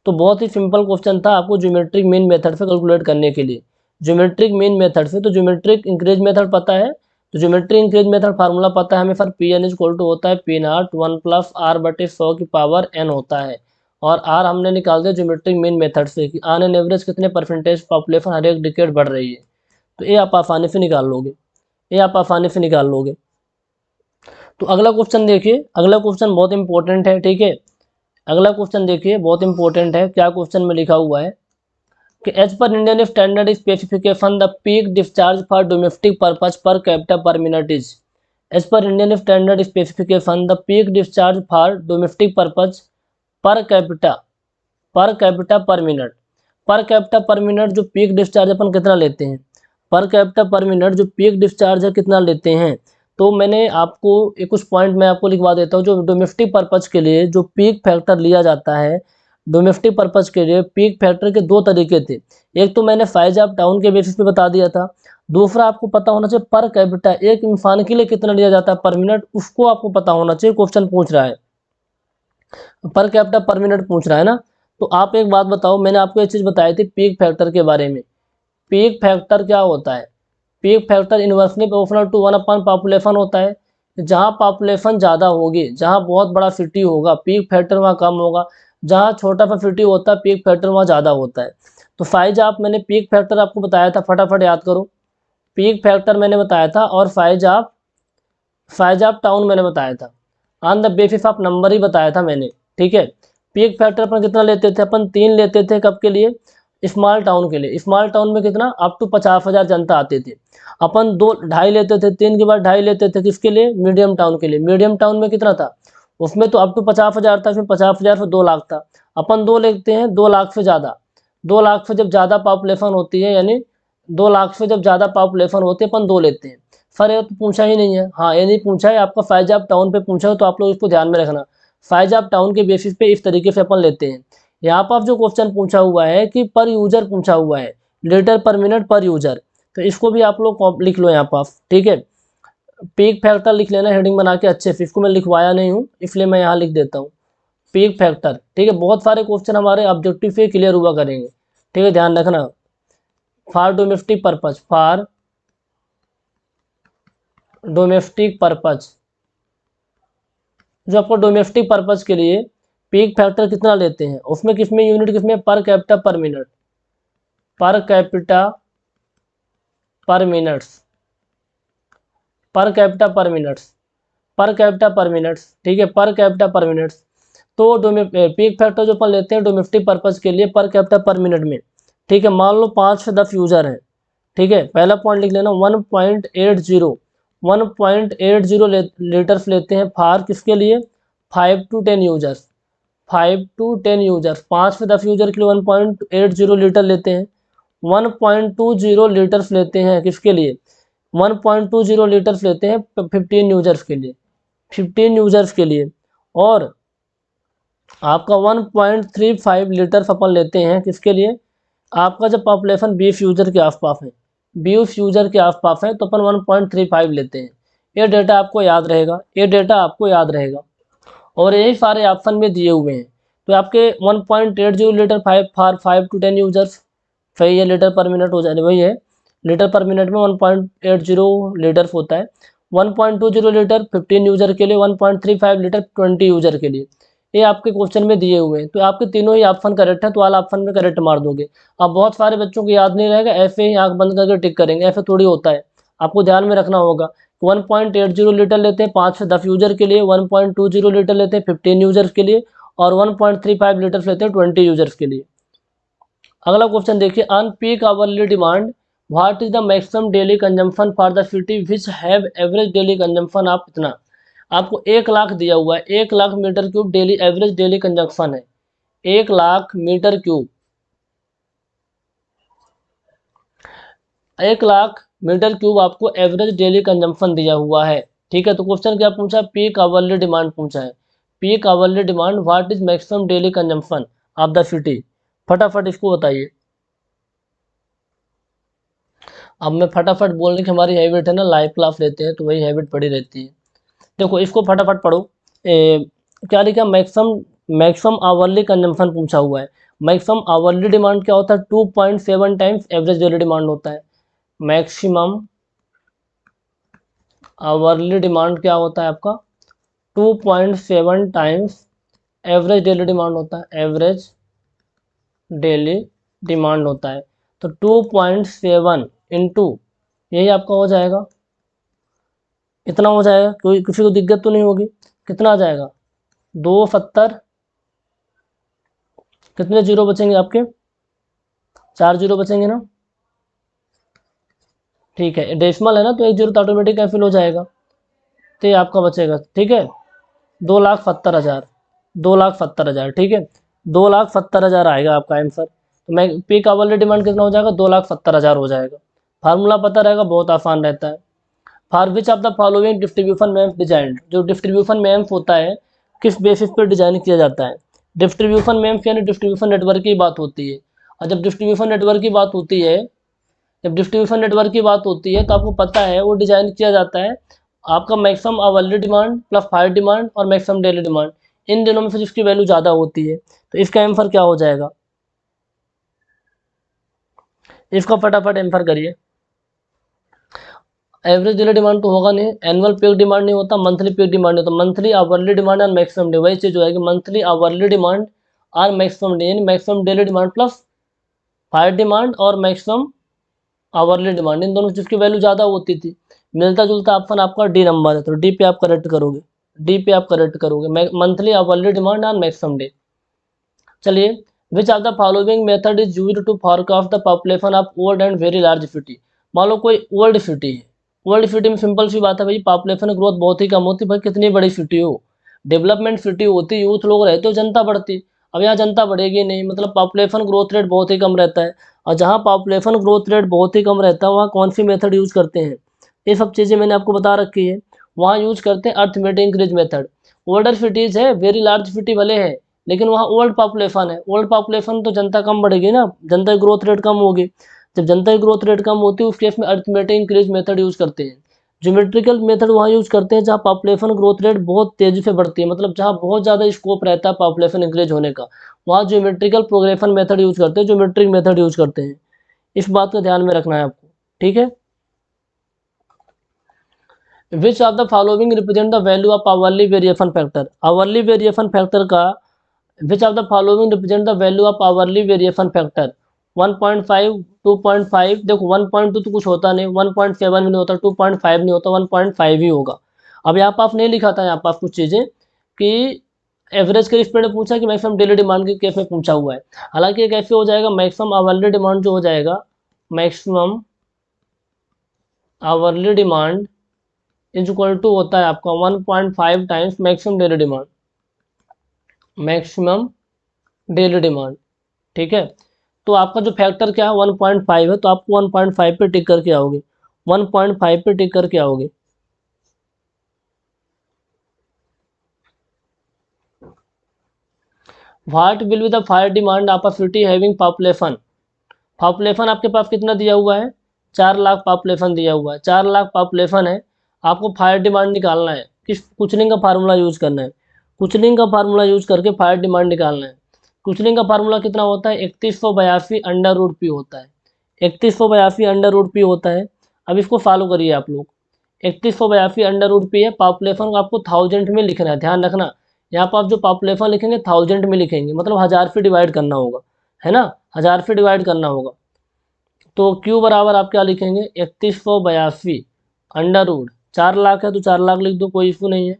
तो बहुत ही सिंपल क्वेश्चन था, आपको ज्योमेट्रिक मीन मेथड से कैलकुलेट करने के लिए, ज्योमेट्रिक मीन मेथड से। तो ज्योमेट्रिक इंक्रीज मेथड पता है, तो ज्योमेट्रिक इंक्रीज मेथड फार्मूला पता है हमें सर, Pn इक्वल टू होता है P0 1 प्लस R/100 की पावर n होता है, और R हमने निकाल दिया ज्योमेट्रिक मीन मेथड से कि ऑन एन एवरेज कितने परसेंटेज पॉपुलेशन हर एक डिकेड बढ़ रही है, तो ये आप आसानी से निकाल लोगे, ये आप आसानी से निकाल लोगे। तो अगला क्वेश्चन देखिए, अगला क्वेश्चन बहुत इंपॉर्टेंट है, ठीक है। अगला क्वेश्चन देखिए बहुत इंपॉर्टेंट है, क्या क्वेश्चन में लिखा हुआ है कि as per Indian standard specification the peak discharge for domestic purpose per capita per minute is, as per Indian standard specification the peak discharge for domestic purpose per capita per minute, per capita per minute जो पीक डिस्चार्ज अपन कितना लेते हैं, पर कैपिटा पर मिनट जो पीक डिस्चार्ज है कितना लेते हैं। तो मैंने आपको एक कुछ पॉइंट मैं आपको लिखवा देता हूँ, जो डोमेस्टिक पर्पज के लिए जो पीक फैक्टर लिया जाता है डोमेस्टिक पर्पज़ के लिए पीक फैक्टर के दो तरीके थे। एक तो मैंने साइज ऑफ टाउन के बेसिस पे बता दिया था, दूसरा आपको पता होना चाहिए पर कैपिटा एक इंसान के लिए कितना लिया जाता है पर मिनट, उसको आपको पता होना चाहिए। क्वेश्चन पूछ रहा है पर कैपिटा पर मिनट पूछ रहा है ना। तो आप एक बात बताओ, मैंने आपको एक चीज़ बताई थी पीक फैक्टर के बारे में। पीक फैक्टर क्या होता है? Peak factor inversely proportional to 1 upon population होता है। जहाँ पॉपुलेशन ज़्यादा होगी, जहाँ बहुत बड़ा सिटी होगा, पीक फैक्टर वहाँ कम होगा। जहाँ छोटा सा सिटी होता है, पीक फैक्टर वहाँ ज़्यादा होता है। तो साइज आप मैंने पीक फैक्टर आपको बताया था, फटाफट याद करो। पीक फैक्टर मैंने बताया था और साइज ऑफ टाउन मैंने बताया था। On the basis of number ही बताया था मैंने, ठीक है। पीक फैक्टर अपन कितना लेते थे? अपन 3 लेते थे। कब के लिए? स्मॉल टाउन के लिए। स्मॉल टाउन में कितना? अप टू 50,000 जनता आती थी। अपन 2.5 लेते थे, 3 के बाद 2.5 लेते थे। किसके लिए? मीडियम टाउन के लिए। मीडियम टाउन में कितना था? उसमें तो अप टू 50,000 था, इसमें 50,000 से 2 लाख था। अपन 2 लेते हैं 2 लाख से ज़्यादा। 2 लाख से जब ज़्यादा पॉपुलेशन होती है, यानी 2 लाख से जब ज़्यादा पॉपुलेशन होती है, अपन 2 लेते हैं। सर ये तो पूछा ही नहीं है। हाँ, ये नहीं पूछा है, आपका साइज ऑफ टाउन पे पूछा है, तो आप लोग इसको ध्यान में रखना। साइज ऑफ टाउन के बेसिस पे इस तरीके से अपन लेते हैं। यहाँ पर जो क्वेश्चन पूछा हुआ है कि पर यूजर पूछा हुआ है, लीटर पर मिनट पर यूजर, तो इसको भी आप लोग लिख लो यहाँ पर, ठीक है। पीक फैक्टर लिख लेना हेडिंग बना के अच्छे से। इसको मैं लिखवाया नहीं हूँ, इसलिए मैं यहाँ लिख देता हूँ पीक फैक्टर, ठीक है। बहुत सारे क्वेश्चन हमारे ऑब्जेक्टिव से क्लियर हुआ करेंगे, ठीक है, ध्यान रखना। For domestic purpose, for domestic purpose, जो आपको डोमेस्टिक पर्पज के लिए पीक फैक्टर कितना लेते हैं, उसमें किसमें यूनिट, किसमें? पर capita per minute, per capita पर मिनट्स, पर कैपिटा पर मिनट्स, पर कैपिटा पर मिनट्स, ठीक है, पर कैपिटा पर मिनट्स। तो पीक फैक्टर जो अपन लेते हैं डोमेस्टिक पर्पज के लिए पर कैपिटा पर मिनट में, ठीक है। मान लो 5 से 10 यूजर हैं, ठीक है। पहला पॉइंट लिख लेना 1.80 लीटर्स लेते हैं फार किसके लिए? 5 to 10 यूजर्स, 5 to 10 यूजर्स, 5 से 10 यूजर के लिए 1.80 लीटर लेते हैं। 1.20 लीटर्स लेते हैं किसके लिए? 1.20 लीटर्स लेते हैं 15 यूजर्स के लिए, 15 यूजर्स के लिए। और आपका 1.35 लीटर्स अपन लेते हैं किसके लिए? आपका जब पॉपुलेशन 20 यूजर के आसपास है, 20 यूजर के आसपास है, तो अपन 1.35 लेते हैं। ये डेटा आपको याद रहेगा, ये डेटा आपको याद रहेगा। और यही सारे ऑप्शन में दिए हुए हैं। तो आपके 1.80 लीटर 5 to 10 यूजर्स, सही है। लीटर पर मिनट हो जाए, वही है, लीटर पर मिनट में 1.80 लीटर्स होता है। 1.20 लीटर 15 यूजर के लिए, 1.35 लीटर 20 यूजर के लिए। ये आपके क्वेश्चन में दिए हुए हैं। तो आपके तीनों ही ऑप्शन करेक्ट है, तो वाला ऑप्शन में करेक्ट मार दोगे। अब बहुत सारे बच्चों को याद नहीं रहेगा, ऐसे ही आंख बंद करके टिक करेंगे, ऐसे थोड़ी होता है। आपको ध्यान में रखना होगा। 1.80 लीटर लेते हैं 5 से 10 यूजर के लिए, 1.20 लीटर लेते हैं 15 यूजर्स के लिए, और 1.35 लीटर्स लेते हैं 20 यूजर्स के लिए। अगला क्वेश्चन देखिए, on peak hourly demand what is the maximum daily consumption for the city which have average daily consumption of इतना। आपको 1 लाख दिया हुआ है, 1 lakh metre cube daily average daily consumption है, 1 lakh metre cube, 1 lakh metre cube आपको एवरेज डेली कंजम्पशन दिया हुआ है, ठीक है। तो क्वेश्चन क्या पूछा? पीक आवरली डिमांड पूछा है। Peak hourly demand what is maximum daily consumption of the city, फटाफट इसको बताइए। अब मैं फटाफट बोलने की हमारी हैबिट है ना, लाइव क्लास लेते हैं तो वही हैबिट पड़ी रहती है। देखो इसको फटाफट पढ़ो। क्या लिखा? मैक्सिमम आवरली कंजम्पशन पूछा हुआ है। मैक्सिमम आवरली डिमांड क्या होता है? 2.7 टाइम्स एवरेज डेली डिमांड होता है। मैक्सिमम आवरली डिमांड क्या होता है आपका? 2.7 टाइम्स एवरेज डेली डिमांड होता है, एवरेज डेली डिमांड होता है। तो 2.7 इंटू, यही आपका हो जाएगा, इतना हो जाएगा। कोई किसी को दिक्कत तो नहीं होगी? कितना आ जाएगा? 270, कितने जीरो बचेंगे आपके? 4 जीरो बचेंगे ना, ठीक है। डेसिमल है ना, तो 1 जीरो तो ऑटोमेटिक कैंसिल हो जाएगा, तो ये आपका बचेगा, ठीक है। 2,70,000, 2,70,000, ठीक है। 2,70,000 आएगा आपका आंसर। तो मैं पीक आवरली डिमांड कितना हो जाएगा? 2,70,000 हो जाएगा। फार्मूला पता रहेगा, बहुत आसान रहता है। For which of the following distribution ma'am's design, जो डिस्ट्रीब्यूशन मैम्स होता है किस बेसिस पर डिजाइन किया जाता है? डिस्ट्रीब्यूशन मेम्स यानी डिस्ट्रीब्यूशन नेटवर्क की बात होती है। और जब डिस्ट्रीब्यूशन नेटवर्क की बात होती है, जब डिस्ट्रीब्यूशन नेटवर्क की बात होती है तो आपको पता है वो डिजाइन किया जाता है आपका maximum hourly demand plus fire demand और मैक्सिमम डेली डिमांड, इन दिनों में से जिसकी वैल्यू ज़्यादा होती है। तो इसका एम्फर क्या हो जाएगा, इसको फटाफट एम्फर करिए। एवरेज डेली डिमांड तो होगा नहीं, एनुअल पीक डिमांड नहीं होता, मंथली पीक डिमांड नहीं होता, मंथली आवरली डिमांड और मैक्सिमम डे, वही चीज़ होगी मंथली आवरली डिमांड और मैक्सिमम डे, यानी maximum daily demand plus fire demand और मैक्सिमम आवरली डिमांड, इन दोनों चीज़ की वैल्यू ज़्यादा होती थी। मिलता जुलता ऑप्शन आपका डी नंबर है, तो डी पे आप करेक्ट करोगे, डी पे आप करेक्ट करोगे, मंथली आवरली डिमांड और मैक्सिमम डे। चलिए, which of the following method is used to forecast the population of old and very large city. मान लो कोई ओल्ड सिटी है, ओल्ड सिटी में सिंपल सी बात है भाई, पॉपुलेशन ग्रोथ बहुत ही कम होती, भाई कितनी बड़ी सिटी हो, डेवलपमेंट सिटी होती, यूथ लोग रहते हो, जनता बढ़ती। अब यहाँ जनता बढ़ेगी नहीं, मतलब पॉपुलेशन ग्रोथ रेट बहुत ही कम रहता है। और जहाँ पॉपुलेशन ग्रोथ रेट बहुत ही कम रहता है वहाँ कौन सी मेथड यूज़ करते हैं, ये सब चीज़ें मैंने आपको बता रखी है। वहाँ यूज करते हैं arithmetic increase method. Older cities है, वेरी लार्ज सिटी भले है, लेकिन वहाँ ओल्ड पॉपुलेशन है, ओल्ड पॉपुलेशन तो जनता कम बढ़ेगी ना, जनता की ग्रोथ रेट कम होगी। जब जनता की ग्रोथ रेट कम होती है उस केस में अर्थमेटिक इंक्रीज मेथड यूज़ करते हैं। ज्योमेट्रिकल मेथड वहाँ यूज़ करते हैं जहाँ पॉपुलेशन ग्रोथ रेट बहुत तेज़ी से बढ़ती है, मतलब जहाँ बहुत ज़्यादा स्कोप रहता है पॉपुलेशन इंक्रीज होने का, वहाँ ज्योमेट्रिकल प्रोग्रेशन मेथड यूज़ करते हैं, ज्योमेट्रिक मेथड यूज़ करते हैं। इस बात का ध्यान में रखना है आपको, ठीक है। Which of the following represent the value of hourly variation factor, hourly variation factor का which of the following represent the value of hourly variation factor, 1.5, 2.5, देखो 1.2 तो कुछ होता नहीं, 1.7 भी नहीं होता, 2.5 नहीं होता, 1.5 ही होगा। अब यहाँ पर आपने लिखा था यहाँ पर कुछ चीज़ें कि एवरेज के रिस्पेक्ट में पूछा कि मैक्सिमम डेली डिमांड के केस में पूछा हुआ है। हालांकि ये कैसे हो जाएगा, मैक्सिमम आवरली डिमांड जो हो जाएगा, maximum hourly demand is equal to होता है आपका 1.5 times maximum daily demand, maximum daily demand, ठीक है। तो आपका जो फैक्टर क्या है 1.5 है, तो आपको 1.5 पे टिक करके आओगे, 1.5 पे टिक करके आओगे। What will be the fire demand of a city having population, population आपके पास कितना दिया हुआ है, 4 लाख पॉपुलेशन दिया हुआ है, 4 लाख पॉपुलेशन है, आपको फायर डिमांड निकालना है, किस कुचलिंग का फार्मूला यूज़ करना है, कुचलिंग का फार्मूला यूज़ करके फायर डिमांड निकालना है। कुचलिंग का फार्मूला कितना होता है, 3182 अंडर रूट पी होता है, 3182 अंडर रूट पी होता है। अब इसको फॉलो करिए आप लोग, 3182 अंडर रूट पी है, पॉपुलेशन को आपको 1000 में लिखना है, ध्यान रखना। यहाँ पर आप जो पॉपुलेशन लिखेंगे 1000 में लिखेंगे, मतलब 1000 से डिवाइड करना होगा, है ना, 1000 से डिवाइड करना होगा। तो Q बराबर आप क्या लिखेंगे, 3182 अंडर रूट 4 लाख है तो 4 लाख लिख दो, कोई इशू नहीं है,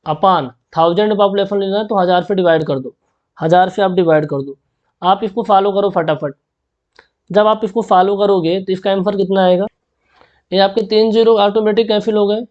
अपान 1000 पॉपुलेशन लेना है तो 1000 से डिवाइड कर दो, 1000 से आप डिवाइड कर दो। आप इसको फॉलो करो फटाफट, जब आप इसको फॉलो करोगे तो इसका आंसर कितना आएगा, ये आपके 3 जीरो ऑटोमेटिक कैंसिल हो गए,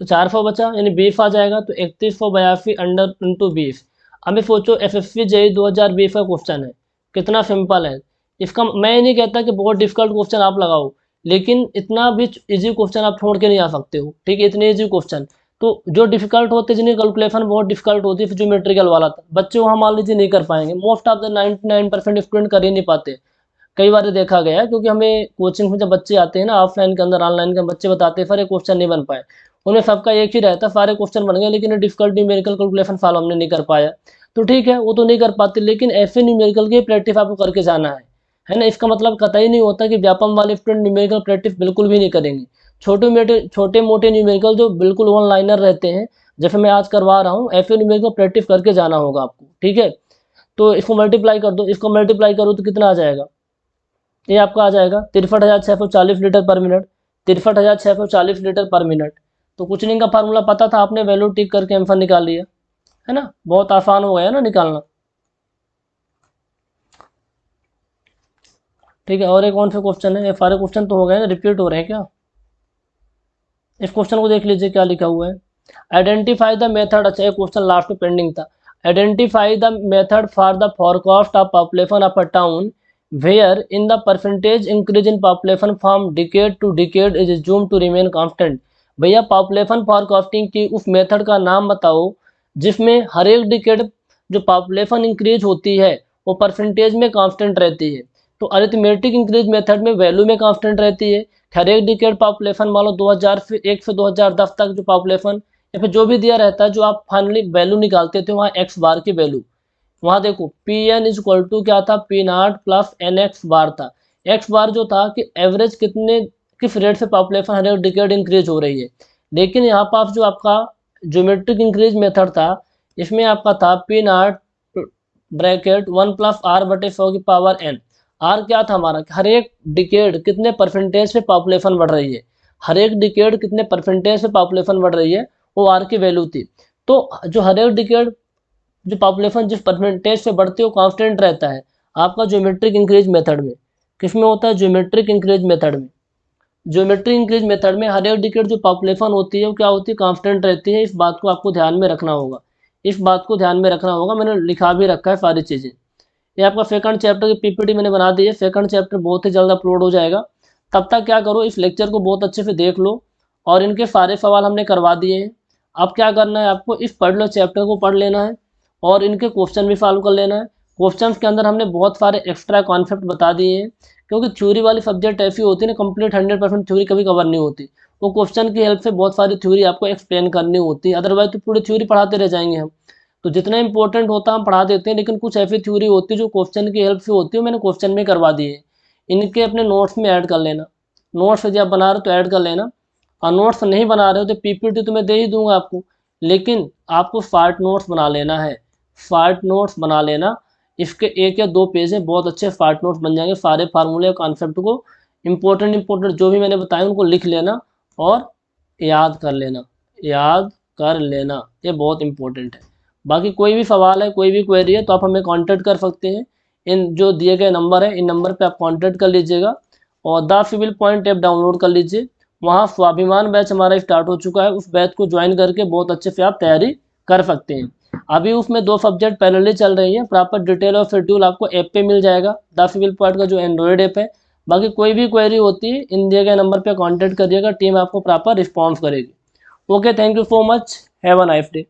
तो 400 बचा यानी 20 आ जाएगा, तो 3182 अंडर इंटू 20। अब सोचो SSC JEE 2020 का क्वेश्चन है, कितना सिंपल है। इसका मैं नहीं कहता कि बहुत डिफिकल्ट क्वेश्चन आप लगाओ, लेकिन इतना भी इजी क्वेश्चन आप छोड़ के नहीं आ सकते हो, ठीक है, इतने इजी क्वेश्चन। तो जो डिफिकल्ट होते हैं जिन्हें कैलकुलेशन बहुत डिफिकल्ट होती है, ज्योमेट्रिकल वाला था, बच्चे वहाँ मान लीजिए नहीं कर पाएंगे, मोस्ट ऑफ द 99% स्टूडेंट कर ही नहीं पाते। कई बार देखा गया है, क्योंकि हमें कोचिंग में जब बच्चे आते हैं ना, ऑफलाइन के अंदर ऑनलाइन के बच्चे बताते हैं सर ये क्वेश्चन नहीं बन पाए, उनमें सबका एक ही रहता है, सारे क्वेश्चन बन गए लेकिन डिफिकल्ट न्यूमेरिकल कैलकुलेशन फॉलो हमने नहीं कर पाया। तो ठीक है, वो तो नहीं कर पाते, लेकिन ऐसे न्यूमेरिकल की प्रैक्टिस आपको करके जाना है ना। इसका मतलब कतई नहीं होता कि व्यापम वाले स्टूडेंट न्यूमेरिकल प्रैक्टिस बिल्कुल भी नहीं करेंगे। छोटे मोटे न्यूमेरिकल जो बिल्कुल ऑनलाइनर रहते हैं, जैसे मैं आज करवा रहा हूँ, ऐसे न्यूमेरिकल प्रैक्टिस करके जाना होगा आपको, ठीक है। तो इसको मल्टीप्लाई कर दो, इसको मल्टीप्लाई करो तो कितना आ जाएगा, ये आपका आ जाएगा 63,640 लीटर पर मिनट, 63,640 लीटर पर मिनट। तो कुचलिंग का फार्मूला पता था, आपने वैल्यू टिक करके आंसर निकाल लिया, है ना, बहुत आसान हो गया ना निकालना, ठीक है। और एक कौन सा क्वेश्चन है, ये सारे क्वेश्चन तो हो गए, रिपीट हो रहे हैं क्या। इस क्वेश्चन को देख लीजिए क्या लिखा हुआ है, आइडेंटिफाई द मेथड, अच्छा एक क्वेश्चन लास्ट में पेंडिंग था, identify the method for the forecast of population of a town where in the percentage increase in population from decade to decade is assumed to remain constant. भैया पॉपुलेशन फोरकास्टिंग की उस मेथड का नाम बताओ जिसमें हर एक डिकेड जो पॉपुलेशन इंक्रीज होती है वो परसेंटेज में कांस्टेंट रहती है। तो अरिथमेटिक इंक्रीज मेथड में वैल्यू में कांस्टेंट रहती है। हर एक डिकेड पॉपुलेशन मान लो 2001 से 2010 तक जो पॉपुलेशन या फिर जो भी दिया रहता है, जो आप फाइनली वैल्यू निकालते थे वहाँ एक्स बार की वैल्यू, वहाँ देखो P N is equal to क्या था, P naught plus N X bar था। एक्स बार जो था कि एवरेज किस रेट से पॉपुलेशन हर एक डिकेड इंक्रीज हो रही है। लेकिन यहाँ पर जो आपका ज्योमेट्रिक इंक्रीज मेथड था, इसमें आपका था P not bracket 1+r/100⁴ n। R क्या था हमारा, हर एक डिकेड कितने परसेंटेज से पॉपुलेशन बढ़ रही है, हर एक डिकेड कितने परसेंटेज से पॉपुलेशन बढ़ रही है, वो आर की वैल्यू थी। तो जो हर एक डिकेड जो पॉपुलेशन जिस परसेंटेज से बढ़ती है वो कांस्टेंट रहता है आपका ज्योमेट्रिक इंक्रीज मेथड में। किस में होता है, ज्योमेट्रिक इंक्रीज मेथड में। ज्योमेट्रिक इंक्रीज मेथड में हर एक डिकेड जो पॉपुलेशन होती है वो क्या होती है, कांस्टेंट रहती है। इस बात को आपको ध्यान में रखना होगा, इस बात को ध्यान में रखना होगा। मैंने लिखा भी रखा है सारी चीज़ें। ये आपका सेकंड चैप्टर की पीपीटी मैंने बना दी है। सेकंड चैप्टर बहुत ही जल्द अपलोड हो जाएगा। तब तक क्या करो, इस लेक्चर को बहुत अच्छे से देख लो और इनके सारे सवाल हमने करवा दिए हैं। अब क्या करना है आपको, इस पढ़ लो चैप्टर को पढ़ लेना है और इनके क्वेश्चन भी सॉल्व कर लेना है। क्वेश्चंस के अंदर हमने बहुत सारे एक्स्ट्रा कॉन्सेप्ट बता दिए हैं, क्योंकि थ्योरी वाली सब्जेक्ट ऐसी होती है ना, कंप्लीट 100% थ्योरी कभी कवर नहीं होती। वो क्वेश्चन की हेल्प से बहुत सारी थ्योरी आपको एक्सप्लेन करनी होती है, अदरवाइज तो पूरी थ्योरी पढ़ाते रह जाएंगे हम। तो जितना इंपॉर्टेंट होता है हम पढ़ा देते हैं, लेकिन कुछ ऐसी थ्योरी होती है जो क्वेश्चन की हेल्प से होती है, मैंने क्वेश्चन में करवा दिए। इनके अपने नोट्स में ऐड कर लेना। नोट्स यदि आप बना रहे हो तो ऐड कर लेना, और नोट्स नहीं बना रहे हो तो पीपीटी तो मैं दे ही दूंगा आपको, लेकिन आपको शार्ट नोट्स बना लेना है। शार्ट नोट्स बना लेना, इसके 1 या 2 पेज में बहुत अच्छे शार्ट नोट्स बन जाएंगे। सारे फार्मूले और कॉन्सेप्ट को इंपॉर्टेंट जो भी मैंने बताया उनको लिख लेना और याद कर लेना, याद कर लेना, ये बहुत इंपॉर्टेंट है। बाकी कोई भी सवाल है, कोई भी क्वेरी है तो आप हमें कांटेक्ट कर सकते हैं। इन जो दिए गए नंबर है, इन नंबर पे आप कांटेक्ट कर लीजिएगा और the civil point app download कर लीजिए। वहाँ स्वाभिमान बैच हमारा स्टार्ट हो चुका है, उस बैच को ज्वाइन करके बहुत अच्छे से आप तैयारी कर सकते हैं। अभी उसमें 2 सब्जेक्ट पैरेलली चल रही है। प्रॉपर डिटेल और शेड्यूल आपको ऐप पे मिल जाएगा, द सिविल पॉइंट का जो एंड्रॉयड ऐप है। बाकी कोई भी क्वेरी होती है इन दिए गए नंबर पे कांटेक्ट करिएगा, टीम आपको प्रॉपर रिस्पॉन्स करेगी। Okay, thank you so much, have a nice day.